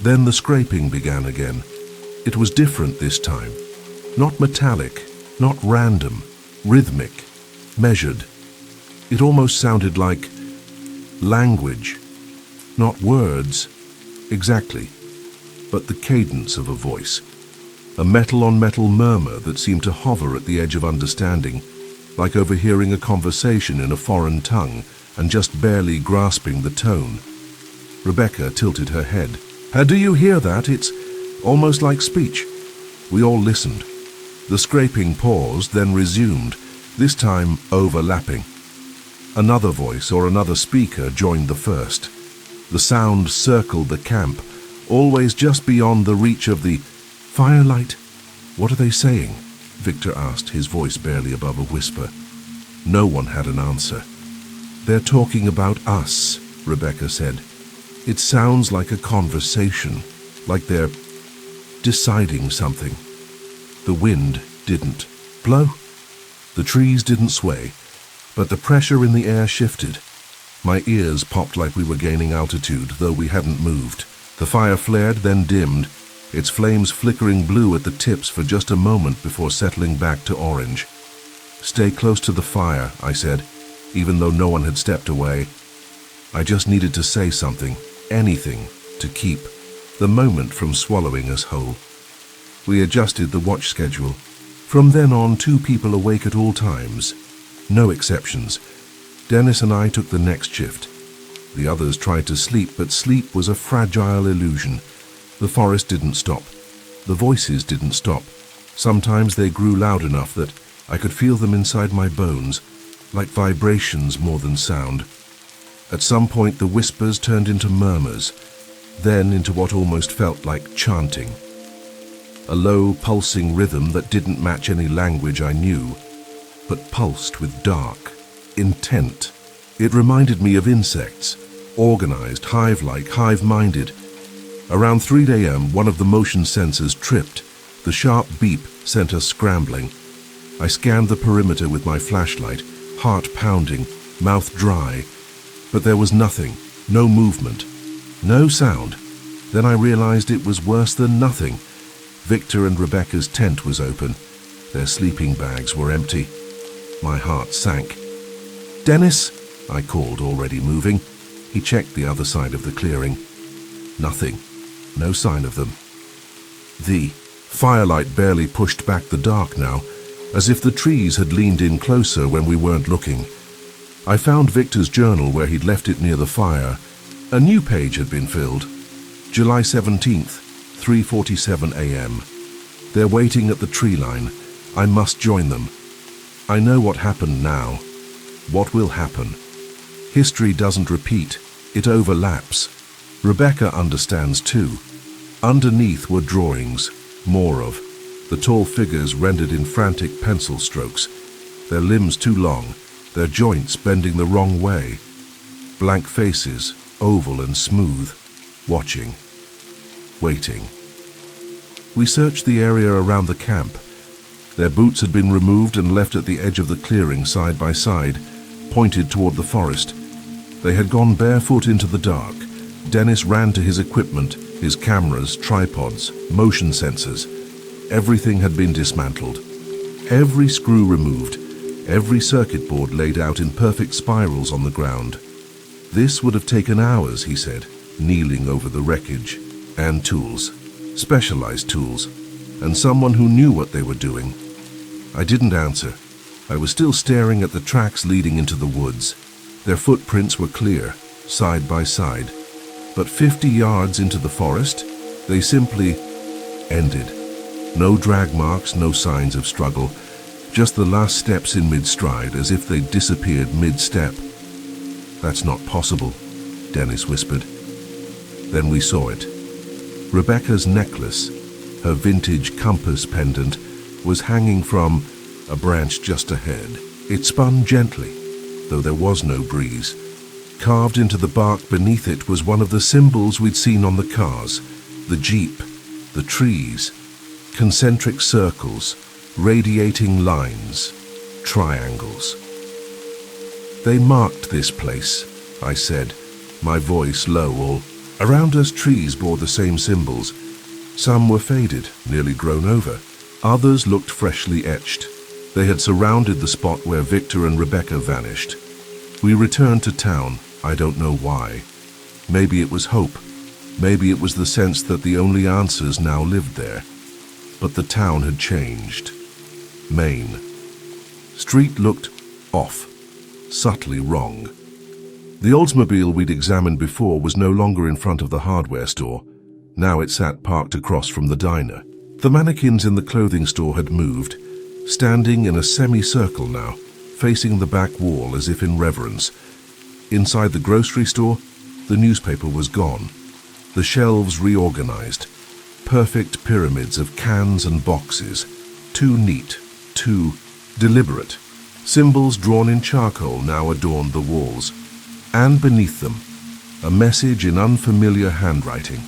Then the scraping began again. It was different this time. Not metallic, not random, rhythmic, measured. It almost sounded like language, not words, exactly, but the cadence of a voice. A metal-on-metal murmur that seemed to hover at the edge of understanding, like overhearing a conversation in a foreign tongue and just barely grasping the tone. Rebecca tilted her head. "Do you hear that? It's almost like speech." We all listened. The scraping paused, then resumed, this time overlapping. Another voice or another speaker joined the first. The sound circled the camp, always just beyond the reach of the firelight. What are they saying? Victor asked, his voice barely above a whisper. No one had an answer. They're talking about us, Rebecca said. It sounds like a conversation, like they're deciding something. The wind didn't blow. The trees didn't sway, but the pressure in the air shifted. My ears popped like we were gaining altitude, though we hadn't moved. The fire flared, then dimmed, its flames flickering blue at the tips for just a moment before settling back to orange. Stay close to the fire, I said, even though no one had stepped away. I just needed to say something, anything, to keep the moment from swallowing us whole. We adjusted the watch schedule. From then on, 2 people awake at all times. No exceptions. Dennis and I took the next shift. The others tried to sleep, but sleep was a fragile illusion. The forest didn't stop. The voices didn't stop. Sometimes they grew loud enough that I could feel them inside my bones, like vibrations more than sound. At some point, the whispers turned into murmurs, then into what almost felt like chanting. A low, pulsing rhythm that didn't match any language I knew, but pulsed with dark intent. It reminded me of insects, organized, hive-like, hive-minded. Around 3 a.m., one of the motion sensors tripped. The sharp beep sent us scrambling. I scanned the perimeter with my flashlight, heart pounding, mouth dry, but there was nothing, no movement, no sound. Then I realized it was worse than nothing. Victor and Rebecca's tent was open. Their sleeping bags were empty. My heart sank. "Dennis," I called, already moving. He checked the other side of the clearing. Nothing. No sign of them. The firelight barely pushed back the dark now, as if the trees had leaned in closer when we weren't looking. I found Victor's journal where he'd left it near the fire. A new page had been filled. July 17th, 3:47 a.m. They're waiting at the tree line. I must join them. I know what happened now. What will happen? History doesn't repeat. It overlaps. Rebecca understands too. Underneath were drawings, more of. The tall figures rendered in frantic pencil strokes. Their limbs too long, their joints bending the wrong way. Blank faces, oval and smooth, watching, waiting. We searched the area around the camp. Their boots had been removed and left at the edge of the clearing side by side, pointed toward the forest. They had gone barefoot into the dark. Dennis ran to his equipment, his cameras, tripods, motion sensors. Everything had been dismantled. Every screw removed, every circuit board laid out in perfect spirals on the ground. This would have taken hours, he said, kneeling over the wreckage. And tools, specialized tools, and someone who knew what they were doing. I didn't answer. I was still staring at the tracks leading into the woods. Their footprints were clear, side by side. But 50 yards into the forest, they simply ended. No drag marks, no signs of struggle, just the last steps in mid-stride, as if they'd disappeared mid-step. "That's not possible," Dennis whispered. Then we saw it. Rebecca's necklace, her vintage compass pendant, was hanging from a branch just ahead. It spun gently, though there was no breeze. Carved into the bark beneath it was one of the symbols we'd seen on the cars, the jeep, the trees, concentric circles, radiating lines, triangles. "They marked this place," I said, my voice low. All around us trees bore the same symbols. Some were faded, nearly grown over. Others looked freshly etched. They had surrounded the spot where Victor and Rebecca vanished. We returned to town. I don't know why. Maybe it was hope. Maybe it was the sense that the only answers now lived there. But the town had changed. Maine. Street looked off, subtly wrong. The Oldsmobile we'd examined before was no longer in front of the hardware store. Now it sat parked across from the diner. The mannequins in the clothing store had moved, standing in a semicircle now, facing the back wall as if in reverence. Inside the grocery store, the newspaper was gone. The shelves reorganized. Perfect pyramids of cans and boxes. Too neat, too deliberate. Symbols drawn in charcoal now adorned the walls. And beneath them, a message in unfamiliar handwriting.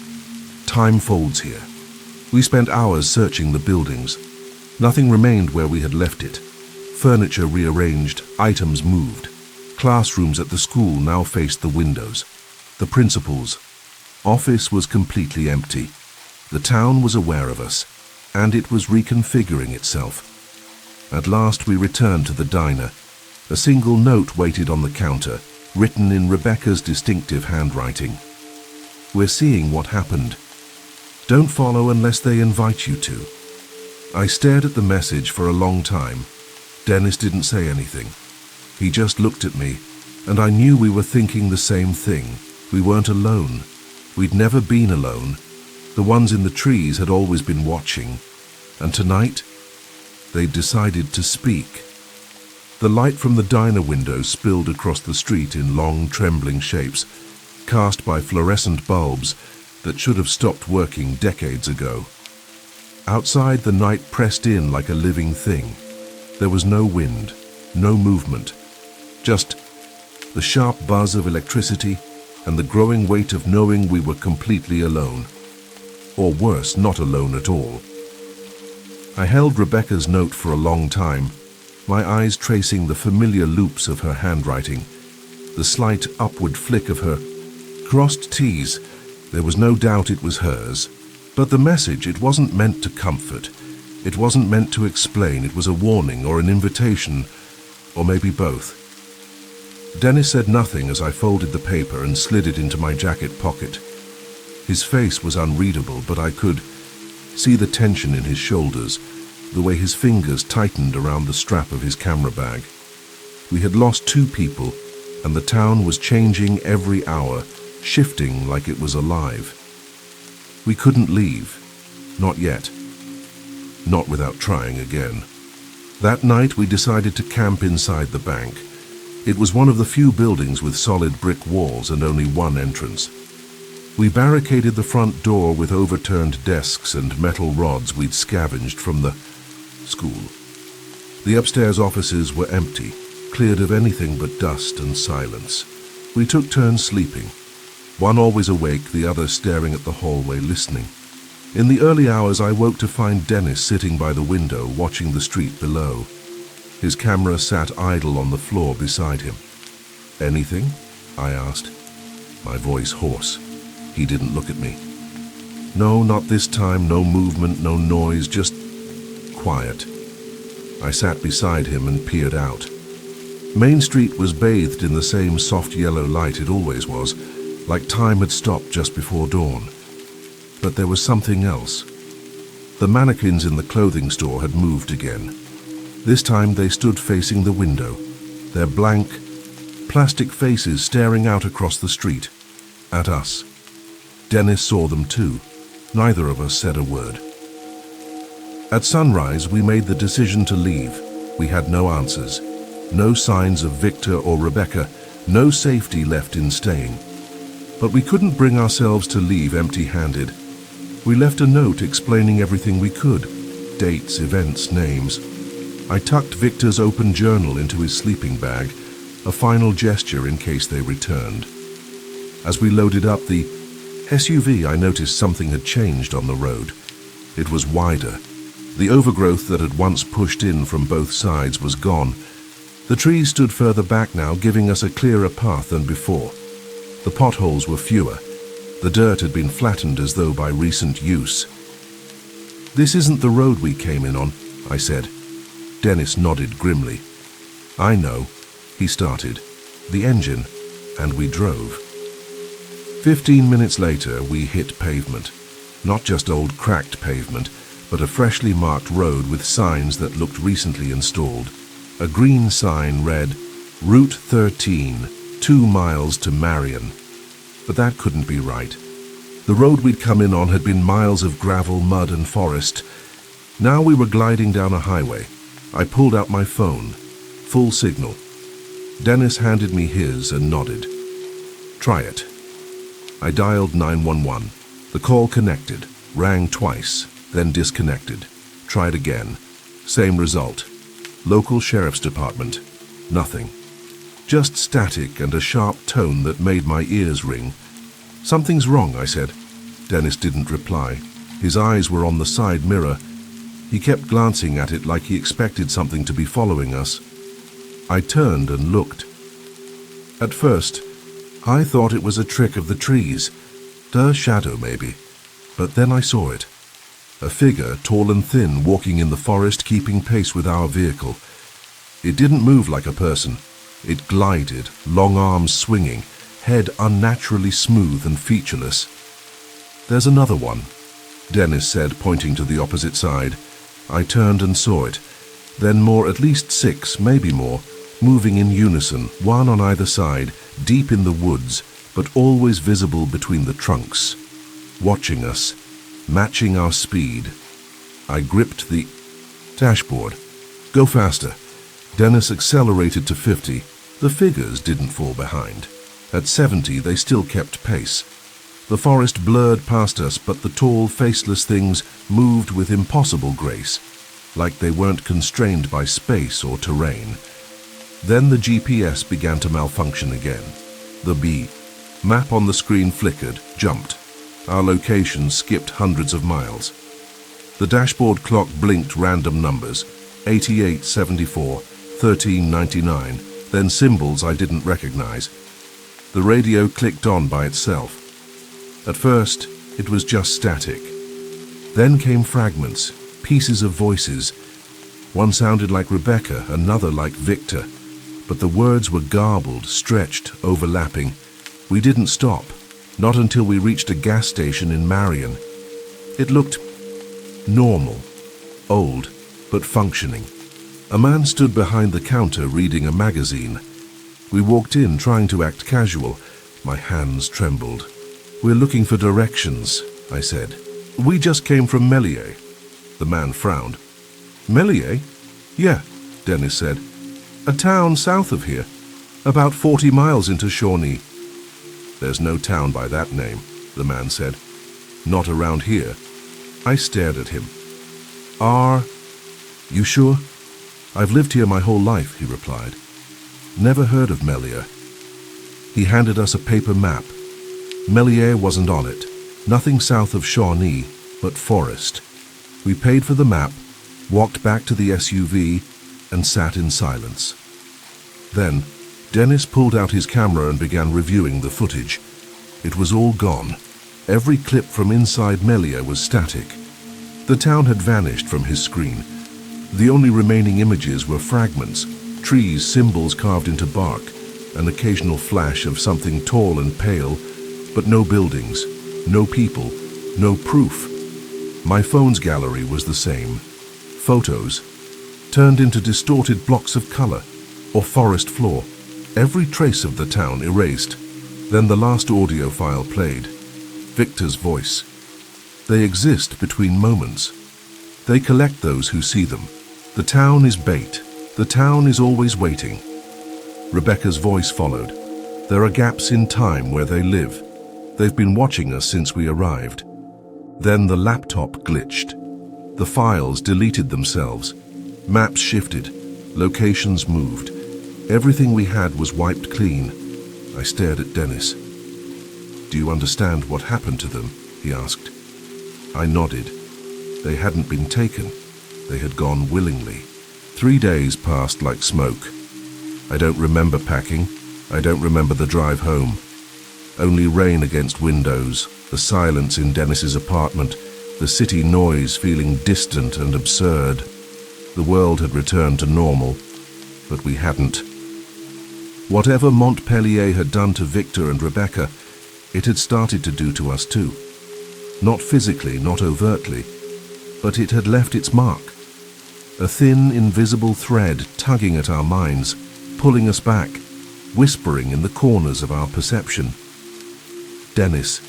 Time folds here. We spent hours searching the buildings. Nothing remained where we had left it. Furniture rearranged, items moved. Classrooms at the school now faced the windows. The principal's office was completely empty. The town was aware of us, and it was reconfiguring itself. At last we returned to the diner. A single note waited on the counter, written in Rebecca's distinctive handwriting. "We're seeing what happened. Don't follow unless they invite you to." I stared at the message for a long time. Dennis didn't say anything. He just looked at me, and I knew we were thinking the same thing. We weren't alone. We'd never been alone. The ones in the trees had always been watching, and tonight, they'd decided to speak. The light from the diner window spilled across the street in long, trembling shapes, cast by fluorescent bulbs that should have stopped working decades ago. Outside, the night pressed in like a living thing. There was no wind, no movement, just the sharp buzz of electricity and the growing weight of knowing we were completely alone. Or worse, not alone at all. I held Rebecca's note for a long time, my eyes tracing the familiar loops of her handwriting, the slight upward flick of her crossed T's. There was no doubt it was hers. But the message, it wasn't meant to comfort. It wasn't meant to explain. It was a warning or an invitation, or maybe both. Dennis said nothing as I folded the paper and slid it into my jacket pocket. His face was unreadable, but I could see the tension in his shoulders, the way his fingers tightened around the strap of his camera bag. We had lost 2 people, and the town was changing every hour, shifting like it was alive. We couldn't leave. Not yet. Not without trying again. That night we decided to camp inside the bank. It was one of the few buildings with solid brick walls and only one entrance. We barricaded the front door with overturned desks and metal rods we'd scavenged from the school. The upstairs offices were empty, cleared of anything but dust and silence. We took turns sleeping. One always awake, the other staring at the hallway, listening. In the early hours, I woke to find Dennis sitting by the window, watching the street below. His camera sat idle on the floor beside him. "Anything?" I asked, my voice hoarse. He didn't look at me. "No, not this time. No movement, no noise, just quiet." I sat beside him and peered out. Main Street was bathed in the same soft yellow light it always was, like time had stopped just before dawn. But there was something else. The mannequins in the clothing store had moved again. This time they stood facing the window, their blank, plastic faces staring out across the street, at us. Dennis saw them too. Neither of us said a word. At sunrise, we made the decision to leave. We had no answers, no signs of Victor or Rebecca, no safety left in staying. But we couldn't bring ourselves to leave empty-handed. We left a note explaining everything we could, dates, events, names. I tucked Victor's open journal into his sleeping bag, a final gesture in case they returned. As we loaded up the SUV, I noticed something had changed on the road. It was wider. The overgrowth that had once pushed in from both sides was gone. The trees stood further back now, giving us a clearer path than before. The potholes were fewer. The dirt had been flattened as though by recent use. "This isn't the road we came in on," I said. Dennis nodded grimly. "I know," he started. The engine, and we drove. 15 minutes later, we hit pavement. Not just old cracked pavement, but a freshly marked road with signs that looked recently installed. A green sign read, "Route 13, 2 miles to Marion." But that couldn't be right. The road we'd come in on had been miles of gravel, mud, and forest. Now we were gliding down a highway. I pulled out my phone. Full signal. Dennis handed me his and nodded. "Try it." I dialed 911. The call connected, rang twice, then disconnected. Tried again. Same result. Local sheriff's department. Nothing. Just static and a sharp tone that made my ears ring. "Something's wrong," I said. Dennis didn't reply. His eyes were on the side mirror. He kept glancing at it like he expected something to be following us. I turned and looked. At first, I thought it was a trick of the trees. A shadow, maybe. But then I saw it. A figure, tall and thin, walking in the forest, keeping pace with our vehicle. It didn't move like a person. It glided, long arms swinging, head unnaturally smooth and featureless. "There's another one," Dennis said, pointing to the opposite side. I turned and saw it. Then more, at least 6, maybe more, moving in unison, one on either side, deep in the woods, but always visible between the trunks. Watching us, matching our speed. I gripped the dashboard. "Go faster." Dennis accelerated to 50. The figures didn't fall behind. At 70, they still kept pace. The forest blurred past us, but the tall, faceless things moved with impossible grace, like they weren't constrained by space or terrain. Then the GPS began to malfunction again. The map on the screen flickered, jumped. Our location skipped hundreds of miles. The dashboard clock blinked random numbers, 8874, 1399, then symbols I didn't recognize. The radio clicked on by itself. At first, it was just static. Then came fragments, pieces of voices. One sounded like Rebecca, another like Victor. But the words were garbled, stretched, overlapping. We didn't stop, not until we reached a gas station in Marion. It looked normal, old, but functioning. A man stood behind the counter reading a magazine. We walked in, trying to act casual. My hands trembled. "We're looking for directions," I said. "We just came from Melier." The man frowned. "Melier?" "Yeah," Dennis said. "A town south of here, about 40 miles into Shawnee." "There's no town by that name," the man said. "Not around here." I stared at him. "Are you sure?" "I've lived here my whole life," he replied. "Never heard of Melier." He handed us a paper map. Melier wasn't on it. Nothing south of Shawnee, but forest. We paid for the map, walked back to the SUV, and sat in silence. Then, Dennis pulled out his camera and began reviewing the footage. It was all gone. Every clip from inside Melier was static. The town had vanished from his screen. The only remaining images were fragments, trees, symbols carved into bark, an occasional flash of something tall and pale, but no buildings, no people, no proof. My phone's gallery was the same. Photos turned into distorted blocks of color, or forest floor. Every trace of the town erased. Then the last audio file played. Victor's voice. They exist between moments. They collect those who see them. The town is bait. The town is always waiting. Rebecca's voice followed. There are gaps in time where they live. They've been watching us since we arrived. Then the laptop glitched. The files deleted themselves. Maps shifted. Locations moved. Everything we had was wiped clean. I stared at Dennis. "Do you understand what happened to them?" he asked. I nodded. They hadn't been taken. They had gone willingly. 3 days passed like smoke. I don't remember packing. I don't remember the drive home. Only rain against windows, the silence in Dennis's apartment, the city noise feeling distant and absurd. The world had returned to normal, but we hadn't. Whatever Mont Pelier had done to Victor and Rebecca, it had started to do to us too. Not physically, not overtly, but it had left its mark. A thin, invisible thread tugging at our minds, pulling us back, whispering in the corners of our perception. Dennis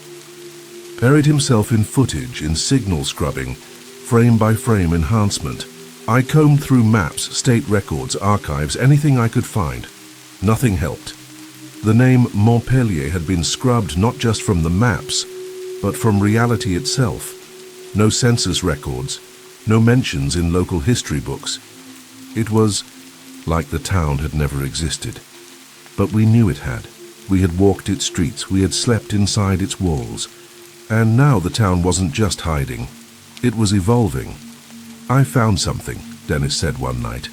buried himself in footage, in signal scrubbing, frame-by-frame enhancement. I combed through maps, state records, archives, anything I could find. Nothing helped. The name Mont Pelier had been scrubbed not just from the maps, but from reality itself. No census records, no mentions in local history books. It was like the town had never existed. But we knew it had. We had walked its streets, we had slept inside its walls. And now the town wasn't just hiding, it was evolving. "I found something," Dennis said one night.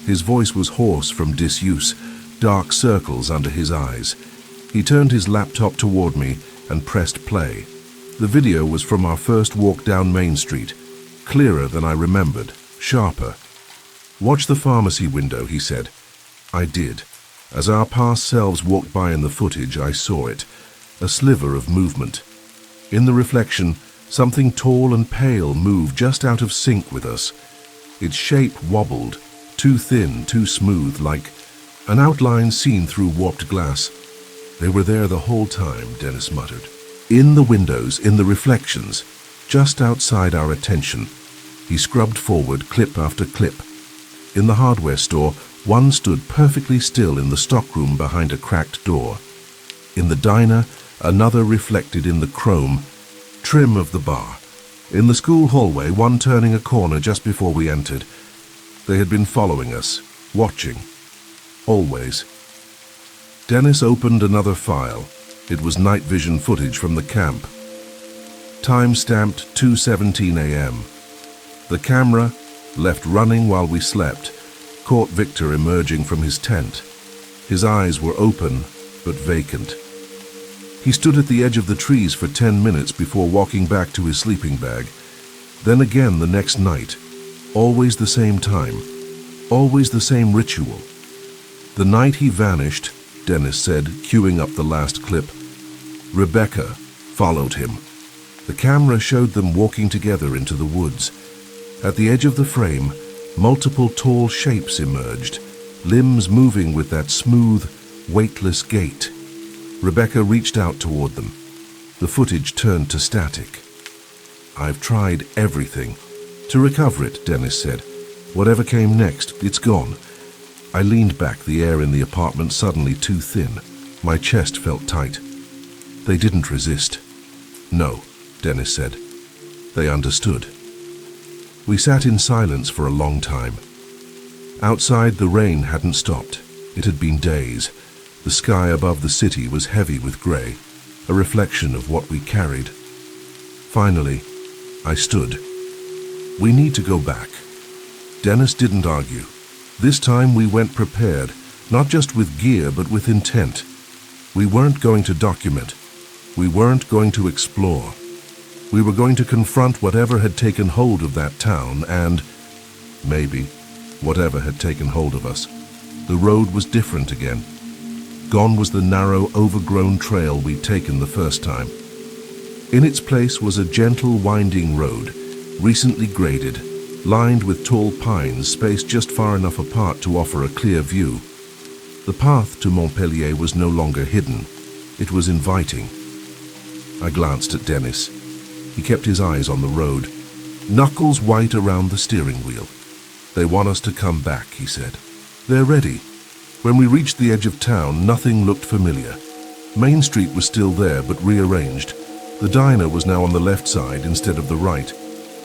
His voice was hoarse from disuse, dark circles under his eyes. He turned his laptop toward me and pressed play. The video was from our first walk down Main Street, clearer than I remembered, sharper. "Watch the pharmacy window," he said. I did. As our past selves walked by in the footage, I saw it, a sliver of movement. In the reflection, something tall and pale moved just out of sync with us. Its shape wobbled, too thin, too smooth, like an outline seen through warped glass. "They were there the whole time," Dennis muttered. "In the windows, in the reflections, just outside our attention." He scrubbed forward, clip after clip. In the hardware store, one stood perfectly still in the stockroom behind a cracked door. In the diner, another reflected in the chrome trim of the bar. In the school hallway, one turning a corner just before we entered. They had been following us, watching. Always. Dennis opened another file. It was night vision footage from the camp. Time stamped 2:17 a.m. The camera, left running while we slept, caught Victor emerging from his tent. His eyes were open, but vacant. He stood at the edge of the trees for 10 minutes before walking back to his sleeping bag. Then again the next night. Always the same time. Always the same ritual. The night he vanished, Dennis said, queuing up the last clip, Rebecca followed him. The camera showed them walking together into the woods. At the edge of the frame, multiple tall shapes emerged, limbs moving with that smooth, weightless gait. Rebecca reached out toward them. The footage turned to static. "I've tried everything. To recover it," Dennis said. "Whatever came next, it's gone." I leaned back, the air in the apartment suddenly too thin. My chest felt tight. "They didn't resist." "No," Dennis said. "They understood." We sat in silence for a long time. Outside, the rain hadn't stopped. It had been days. The sky above the city was heavy with gray, a reflection of what we carried. Finally, I stood. "We need to go back." Dennis didn't argue. This time we went prepared, not just with gear, but with intent. We weren't going to document. We weren't going to explore. We were going to confront whatever had taken hold of that town and, maybe, whatever had taken hold of us. The road was different again. Gone was the narrow, overgrown trail we'd taken the first time. In its place was a gentle, winding road, recently graded, lined with tall pines spaced just far enough apart to offer a clear view. The path to Mont Pelier was no longer hidden. It was inviting. I glanced at Dennis. He kept his eyes on the road, knuckles white around the steering wheel. "They want us to come back," he said. "They're ready." When we reached the edge of town, nothing looked familiar. Main Street was still there, but rearranged. The diner was now on the left side instead of the right.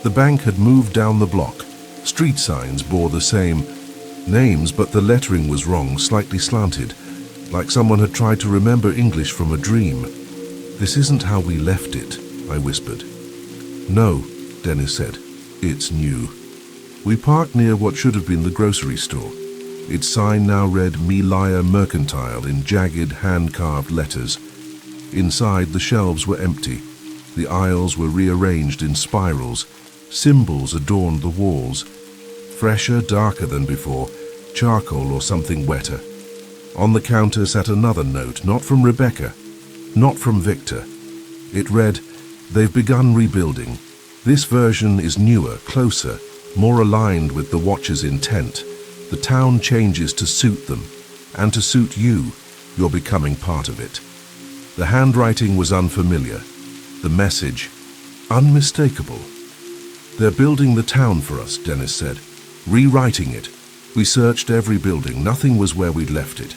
The bank had moved down the block. Street signs bore the same names, but the lettering was wrong, slightly slanted, like someone had tried to remember English from a dream. "This isn't how we left it," I whispered. "No," Dennis said. "It's new." We parked near what should have been the grocery store. Its sign now read Melia Mercantile in jagged, hand-carved letters. Inside, the shelves were empty. The aisles were rearranged in spirals. Symbols adorned the walls. Fresher, darker than before, charcoal or something wetter. On the counter sat another note, not from Rebecca, not from Victor. It read, "They've begun rebuilding. This version is newer, closer, more aligned with the Watcher's intent. The town changes to suit them, and to suit you. You're becoming part of it." The handwriting was unfamiliar. The message, unmistakable. "They're building the town for us," Dennis said. "Rewriting it. We searched every building. Nothing was where we'd left it.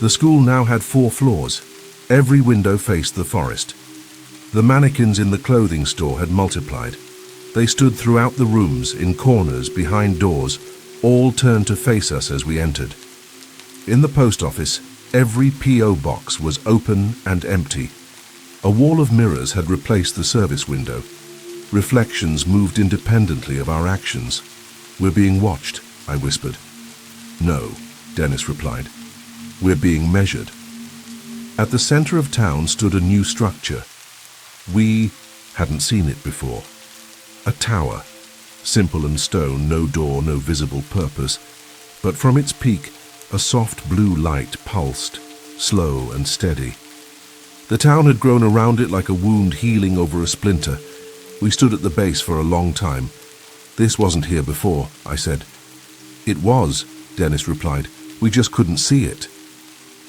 The school now had 4 floors. Every window faced the forest. The mannequins in the clothing store had multiplied. They stood throughout the rooms, in corners, behind doors, all turned to face us as we entered. In the post office, every P.O. box was open and empty. A wall of mirrors had replaced the service window. Reflections moved independently of our actions. "We're being watched," I whispered. "No," Dennis replied. "We're being measured." At the center of town stood a new structure. We hadn't seen it before. A tower, simple and stone, no door, no visible purpose, but from its peak, a soft blue light pulsed, slow and steady. The town had grown around it like a wound healing over a splinter. We stood at the base for a long time. "This wasn't here before," I said. "It was," Dennis replied. "We just couldn't see it."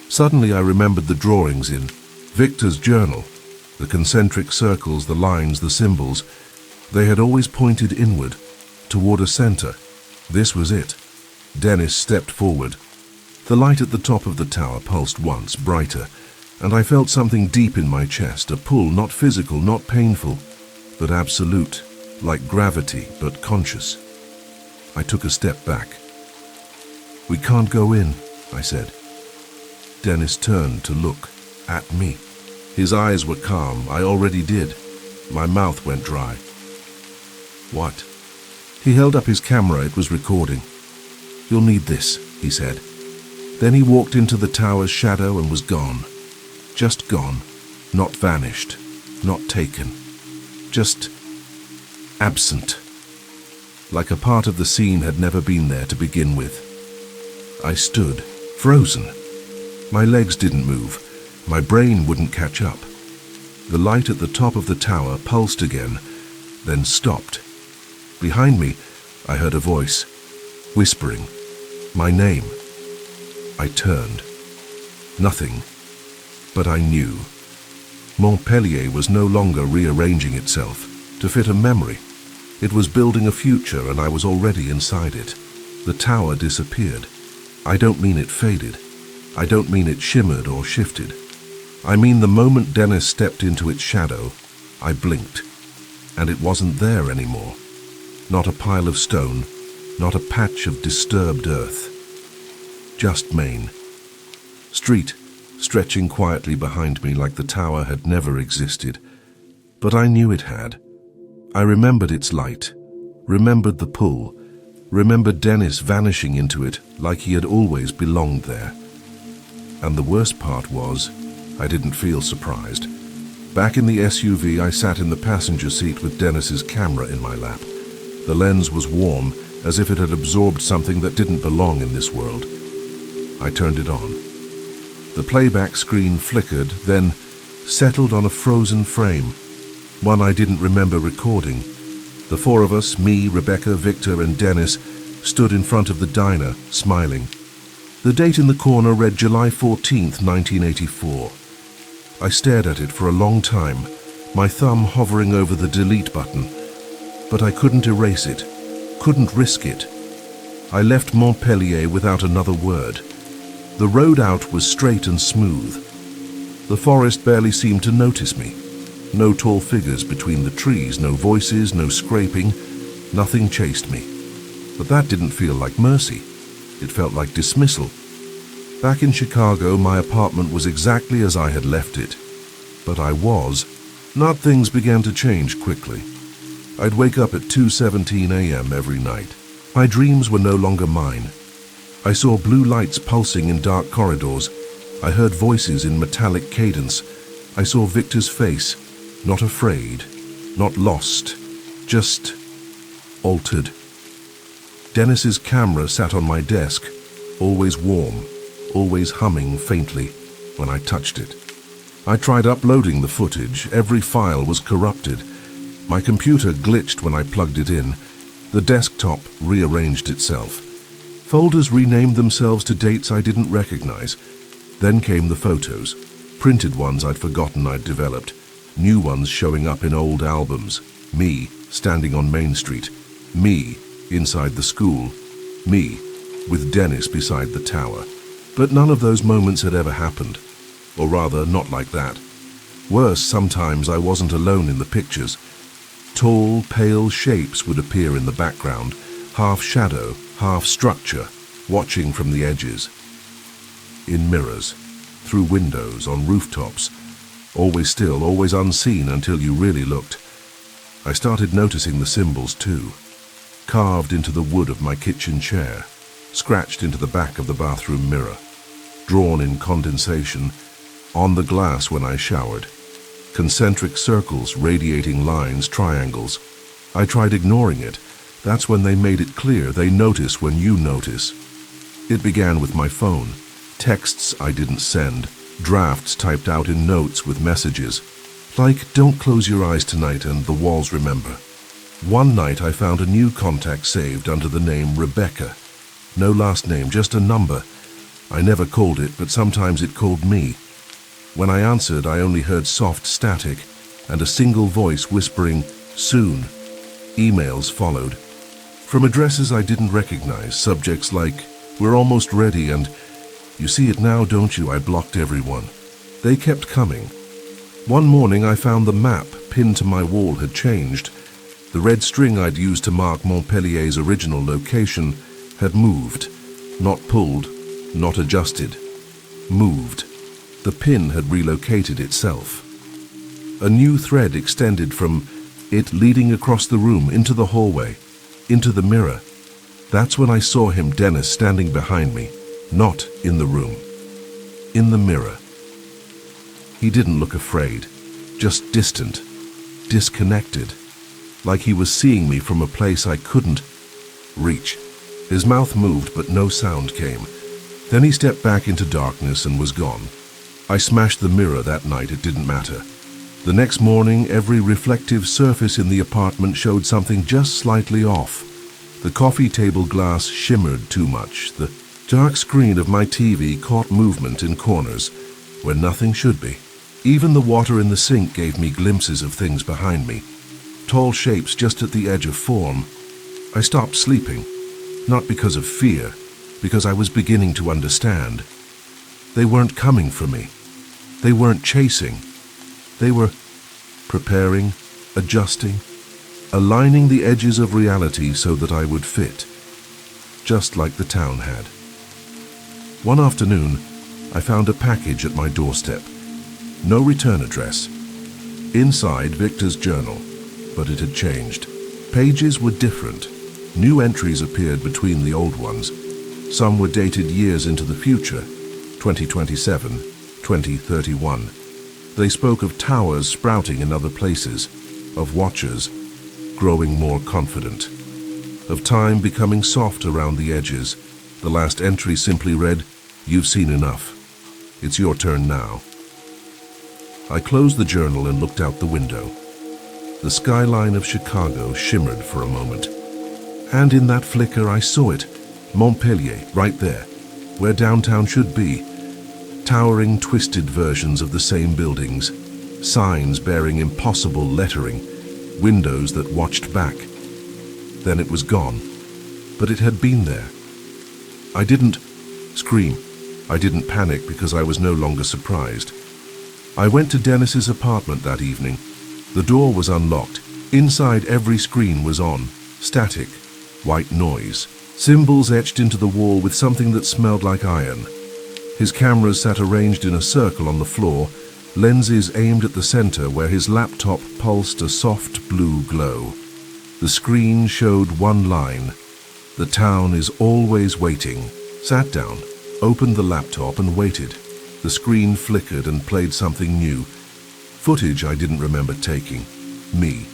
Suddenly I remembered the drawings in Victor's journal, the concentric circles, the lines, the symbols. They had always pointed inward, toward a center. This was it. Dennis stepped forward. The light at the top of the tower pulsed once, brighter, and I felt something deep in my chest, a pull, not physical, not painful, but absolute, like gravity, but conscious. I took a step back. "We can't go in," I said. Dennis turned to look at me. His eyes were calm. I already did. My mouth went dry. "What?" He held up his camera. It was recording. "You'll need this," he said. Then he walked into the tower's shadow and was gone. Just gone. Not vanished. Not taken. Just absent. Like a part of the scene had never been there to begin with. I stood, frozen. My legs didn't move. My brain wouldn't catch up. The light at the top of the tower pulsed again, then stopped. Behind me, I heard a voice, whispering, my name. I turned. Nothing. But I knew. Mont Pelier was no longer rearranging itself to fit a memory. It was building a future, and I was already inside it. The tower disappeared. I don't mean it faded. I don't mean it shimmered or shifted. I mean the moment Dennis stepped into its shadow, I blinked, and it wasn't there anymore. Not a pile of stone, not a patch of disturbed earth. Just Main. Street, stretching quietly behind me like the tower had never existed. But I knew it had. I remembered its light, remembered the pull, remembered Dennis vanishing into it like he had always belonged there. And the worst part was, I didn't feel surprised. Back in the SUV, I sat in the passenger seat with Dennis's camera in my lap. The lens was warm, as if it had absorbed something that didn't belong in this world. I turned it on. The playback screen flickered, then settled on a frozen frame, one I didn't remember recording. The four of us, me, Rebecca, Victor, and Dennis, stood in front of the diner, smiling. The date in the corner read July 14th, 1984. I stared at it for a long time, my thumb hovering over the delete button. But I couldn't erase it, couldn't risk it. I left Mont Pelier without another word. The road out was straight and smooth. The forest barely seemed to notice me. No tall figures between the trees, no voices, no scraping. Nothing chased me. But that didn't feel like mercy. It felt like dismissal. Back in Chicago, my apartment was exactly as I had left it. But I was. Not things began to change quickly. I'd wake up at 2:17 a.m. every night. My dreams were no longer mine. I saw blue lights pulsing in dark corridors. I heard voices in metallic cadence. I saw Victor's face, not afraid, not lost, just altered. Dennis's camera sat on my desk, always warm, always humming faintly when I touched it. I tried uploading the footage. Every file was corrupted. My computer glitched when I plugged it in. The desktop rearranged itself. Folders renamed themselves to dates I didn't recognize. Then came the photos, printed ones I'd forgotten I'd developed, new ones showing up in old albums. Me standing on Main Street, me inside the school, me with Dennis beside the tower. But none of those moments had ever happened, or rather, not like that. Worse, sometimes I wasn't alone in the pictures. Tall, pale shapes would appear in the background, half shadow, half structure, watching from the edges. In mirrors, through windows, on rooftops, always still, always unseen until you really looked. I started noticing the symbols too, carved into the wood of my kitchen chair, scratched into the back of the bathroom mirror, drawn in condensation, on the glass when I showered. Concentric circles, radiating lines, triangles. I tried ignoring it. That's when they made it clear. They notice when you notice. It began with my phone. Texts I didn't send. Drafts typed out in notes with messages. Like, don't close your eyes tonight and the walls remember. One night I found a new contact saved under the name Rebecca. No last name, just a number. I never called it, but sometimes it called me. When I answered, I only heard soft static and a single voice whispering, "Soon." Emails followed. From addresses I didn't recognize, subjects like, "We're almost ready," and "You see it now, don't you?" I blocked everyone. They kept coming. One morning I found the map pinned to my wall had changed. The red string I'd used to mark Mont Pelier's original location had moved. Not pulled, not adjusted. Moved. The pin had relocated itself. A new thread extended from it leading across the room into the hallway, into the mirror. That's when I saw him, Dennis, standing behind me, not in the room, in the mirror. He didn't look afraid, just distant, disconnected, like he was seeing me from a place I couldn't reach. His mouth moved, but no sound came. Then he stepped back into darkness and was gone. I smashed the mirror that night, it didn't matter. The next morning, every reflective surface in the apartment showed something just slightly off. The coffee table glass shimmered too much. The dark screen of my TV caught movement in corners where nothing should be. Even the water in the sink gave me glimpses of things behind me. Tall shapes just at the edge of form. I stopped sleeping, not because of fear, because I was beginning to understand. They weren't coming for me. They weren't chasing. They were preparing, adjusting, aligning the edges of reality so that I would fit, just like the town had. One afternoon, I found a package at my doorstep. No return address. Inside, Victor's journal, but it had changed. Pages were different. New entries appeared between the old ones. Some were dated years into the future, 2027, 2031. They spoke of towers sprouting in other places, of watchers growing more confident, of time becoming soft around the edges. The last entry simply read, "You've seen enough. It's your turn now." I closed the journal and looked out the window. The skyline of Chicago shimmered for a moment. And in that flicker I saw it, Mont Pelier, right there, where downtown should be. Towering, twisted versions of the same buildings, signs bearing impossible lettering, windows that watched back. Then it was gone, but it had been there. I didn't scream. I didn't panic because I was no longer surprised. I went to Dennis's apartment that evening. The door was unlocked. Inside, every screen was on, static, white noise, symbols etched into the wall with something that smelled like iron. His cameras sat arranged in a circle on the floor, lenses aimed at the center where his laptop pulsed a soft blue glow. The screen showed one line, "The town is always waiting." Sat down, opened the laptop and waited. The screen flickered and played something new. Footage I didn't remember taking. Me,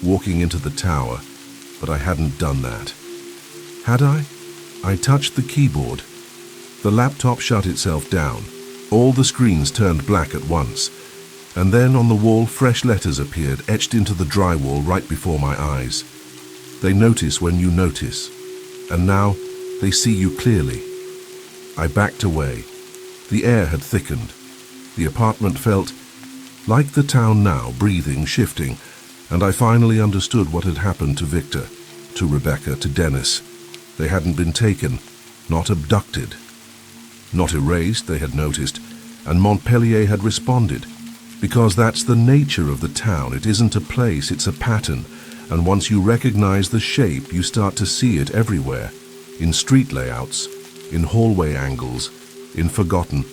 walking into the tower, but I hadn't done that. Had I? I touched the keyboard. The laptop shut itself down. All the screens turned black at once. And then on the wall, fresh letters appeared, etched into the drywall right before my eyes. They notice when you notice. And now they see you clearly. I backed away. The air had thickened. The apartment felt like the town now, breathing, shifting, and I finally understood what had happened to Victor, to Rebecca, to Dennis. They hadn't been taken, not abducted. Not erased, they had noticed, and Mont Pelier had responded. Because that's the nature of the town. It isn't a place, it's a pattern. And once you recognize the shape, you start to see it everywhere. In street layouts, in hallway angles, in forgotten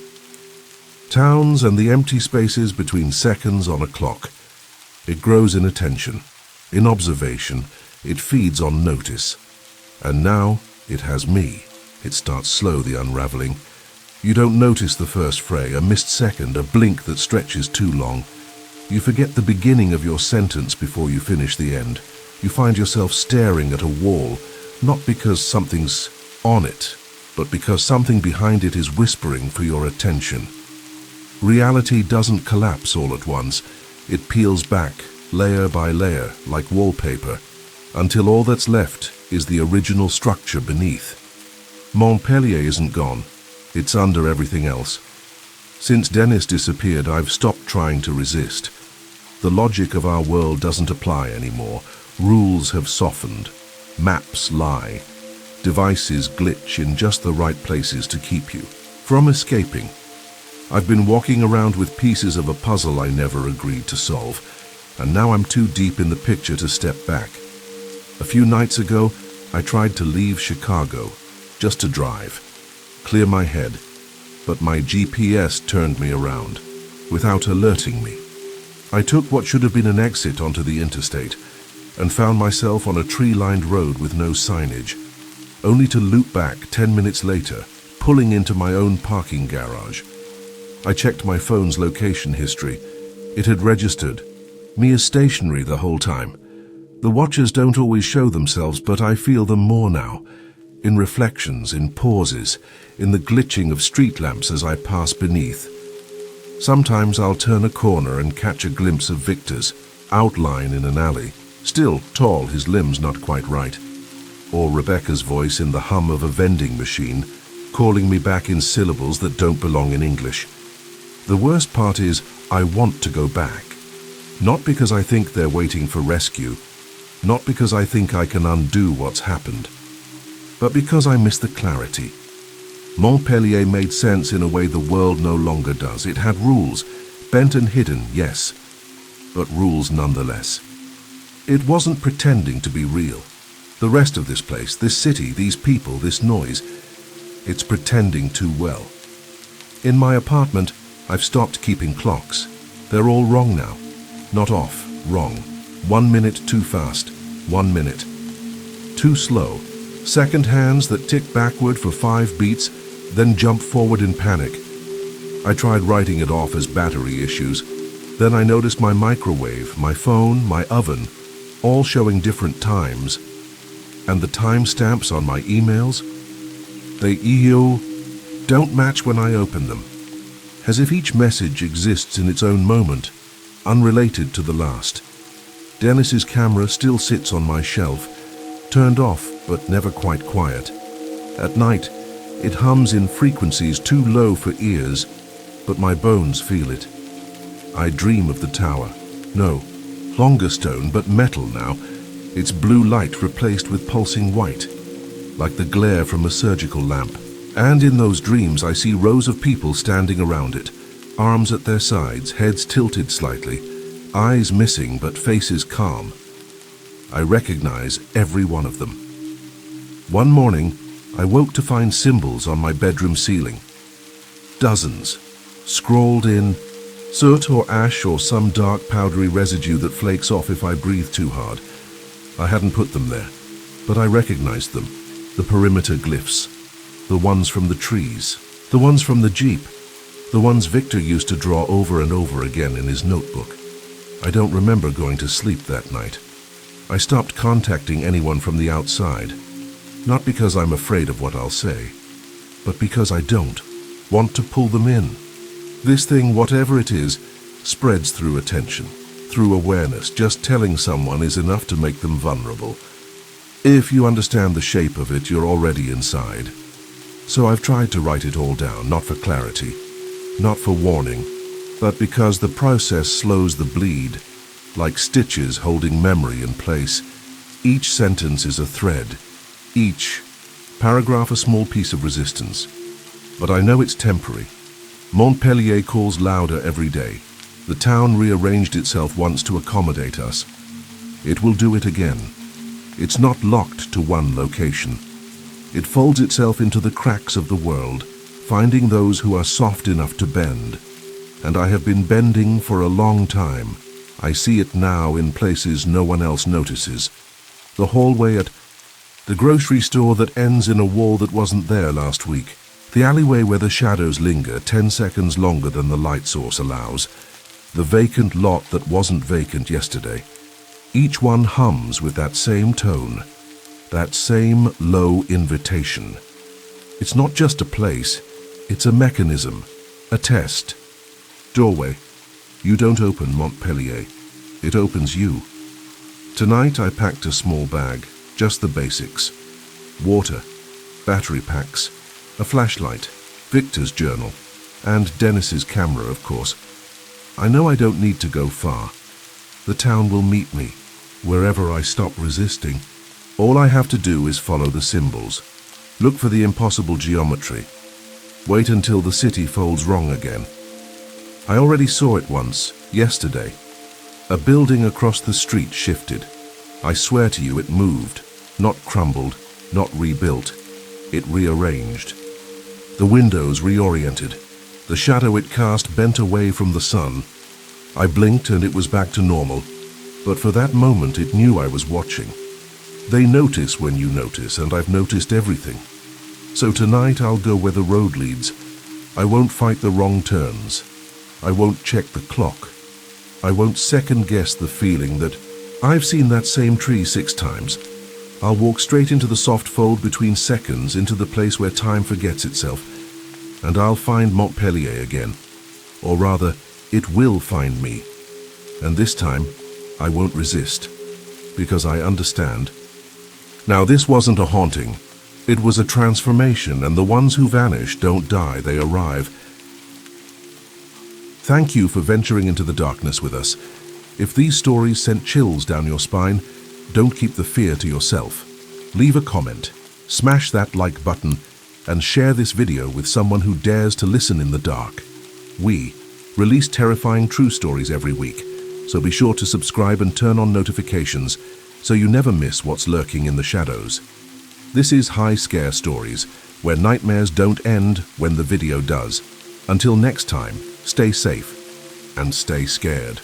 towns and the empty spaces between seconds on a clock. It grows in attention, in observation, it feeds on notice. And now it has me. It starts slow, the unraveling. You don't notice the first fray, a missed second, a blink that stretches too long. You forget the beginning of your sentence before you finish the end. You find yourself staring at a wall, not because something's on it, but because something behind it is whispering for your attention. Reality doesn't collapse all at once. It peels back, layer by layer, like wallpaper, until all that's left is the original structure beneath. Mont Pelier isn't gone. It's under everything else. Since Dennis disappeared, I've stopped trying to resist. The logic of our world doesn't apply anymore. Rules have softened. Maps lie. Devices glitch in just the right places to keep you from escaping. I've been walking around with pieces of a puzzle I never agreed to solve, and now I'm too deep in the picture to step back. A few nights ago, I tried to leave Chicago, just to drive, clear my head, but my GPS turned me around, without alerting me. I took what should have been an exit onto the interstate, and found myself on a tree-lined road with no signage, only to loop back 10 minutes later, pulling into my own parking garage. I checked my phone's location history. It had registered me as stationary the whole time. The watchers don't always show themselves, but I feel them more now. In reflections, in pauses, in the glitching of street lamps as I pass beneath. Sometimes I'll turn a corner and catch a glimpse of Victor's outline in an alley, still tall, his limbs not quite right. Or Rebecca's voice in the hum of a vending machine, calling me back in syllables that don't belong in English. The worst part is, I want to go back. Not because I think they're waiting for rescue, not because I think I can undo what's happened, but because I miss the clarity. Mont Pelier made sense in a way the world no longer does. It had rules, bent and hidden, yes, but rules nonetheless. It wasn't pretending to be real. The rest of this place, this city, these people, this noise, it's pretending too well. In my apartment, I've stopped keeping clocks. They're all wrong now. Not off, wrong. 1 minute too fast, 1 minute too slow. Second hands that tick backward for 5 beats, then jump forward in panic. I tried writing it off as battery issues. Then I noticed my microwave, my phone, my oven, all showing different times. And the timestamps on my emails, they don't match when I open them. As if each message exists in its own moment, unrelated to the last. Dennis's camera still sits on my shelf, turned off but never quite quiet. At night, it hums in frequencies too low for ears, but my bones feel it. I dream of the tower. No, longer stone, but metal now. Its blue light replaced with pulsing white, like the glare from a surgical lamp. And in those dreams I see rows of people standing around it, arms at their sides, heads tilted slightly, eyes missing but faces calm. I recognize every one of them. One morning, I woke to find symbols on my bedroom ceiling. Dozens, scrawled in soot or ash or some dark powdery residue that flakes off if I breathe too hard. I hadn't put them there, but I recognized them. The perimeter glyphs, the ones from the trees, the ones from the Jeep, the ones Victor used to draw over and over again in his notebook. I don't remember going to sleep that night. I stopped contacting anyone from the outside, not because I'm afraid of what I'll say, but because I don't want to pull them in. This thing, whatever it is, spreads through attention, through awareness. Just telling someone is enough to make them vulnerable. If you understand the shape of it, you're already inside. So I've tried to write it all down, not for clarity, not for warning, but because the process slows the bleed, like stitches holding memory in place. Each sentence is a thread, each paragraph a small piece of resistance. But I know it's temporary. Mont Pelier calls louder every day. The town rearranged itself once to accommodate us. It will do it again. It's not locked to one location. It folds itself into the cracks of the world, finding those who are soft enough to bend. And I have been bending for a long time. I see it now in places no one else notices. The hallway at the grocery store that ends in a wall that wasn't there last week. The alleyway where the shadows linger 10 seconds longer than the light source allows. The vacant lot that wasn't vacant yesterday. Each one hums with that same tone, that same low invitation. It's not just a place, it's a mechanism, a test. Doorway. You don't open Mont Pelier. It opens you. Tonight I packed a small bag, just the basics. Water, battery packs, a flashlight, Victor's journal, and Dennis's camera, of course. I know I don't need to go far. The town will meet me, wherever I stop resisting. All I have to do is follow the symbols. Look for the impossible geometry. Wait until the city folds wrong again. I already saw it once, yesterday. A building across the street shifted. I swear to you it moved, not crumbled, not rebuilt. It rearranged. The windows reoriented. The shadow it cast bent away from the sun. I blinked and it was back to normal, but for that moment it knew I was watching. They notice when you notice, and I've noticed everything. So tonight I'll go where the road leads. I won't fight the wrong turns. I won't check the clock. I won't second-guess the feeling that I've seen that same tree 6 times. I'll walk straight into the soft fold between seconds, into the place where time forgets itself. And I'll find Mont Pelier again. Or rather, it will find me. And this time, I won't resist. Because I understand. Now, this wasn't a haunting. It was a transformation, and the ones who vanish don't die, they arrive. Thank you for venturing into the darkness with us. If these stories sent chills down your spine, don't keep the fear to yourself. Leave a comment, smash that like button, and share this video with someone who dares to listen in the dark. We release terrifying true stories every week, so be sure to subscribe and turn on notifications so you never miss what's lurking in the shadows. This is High Scare Stories, where nightmares don't end when the video does. Until next time, stay safe and stay scared.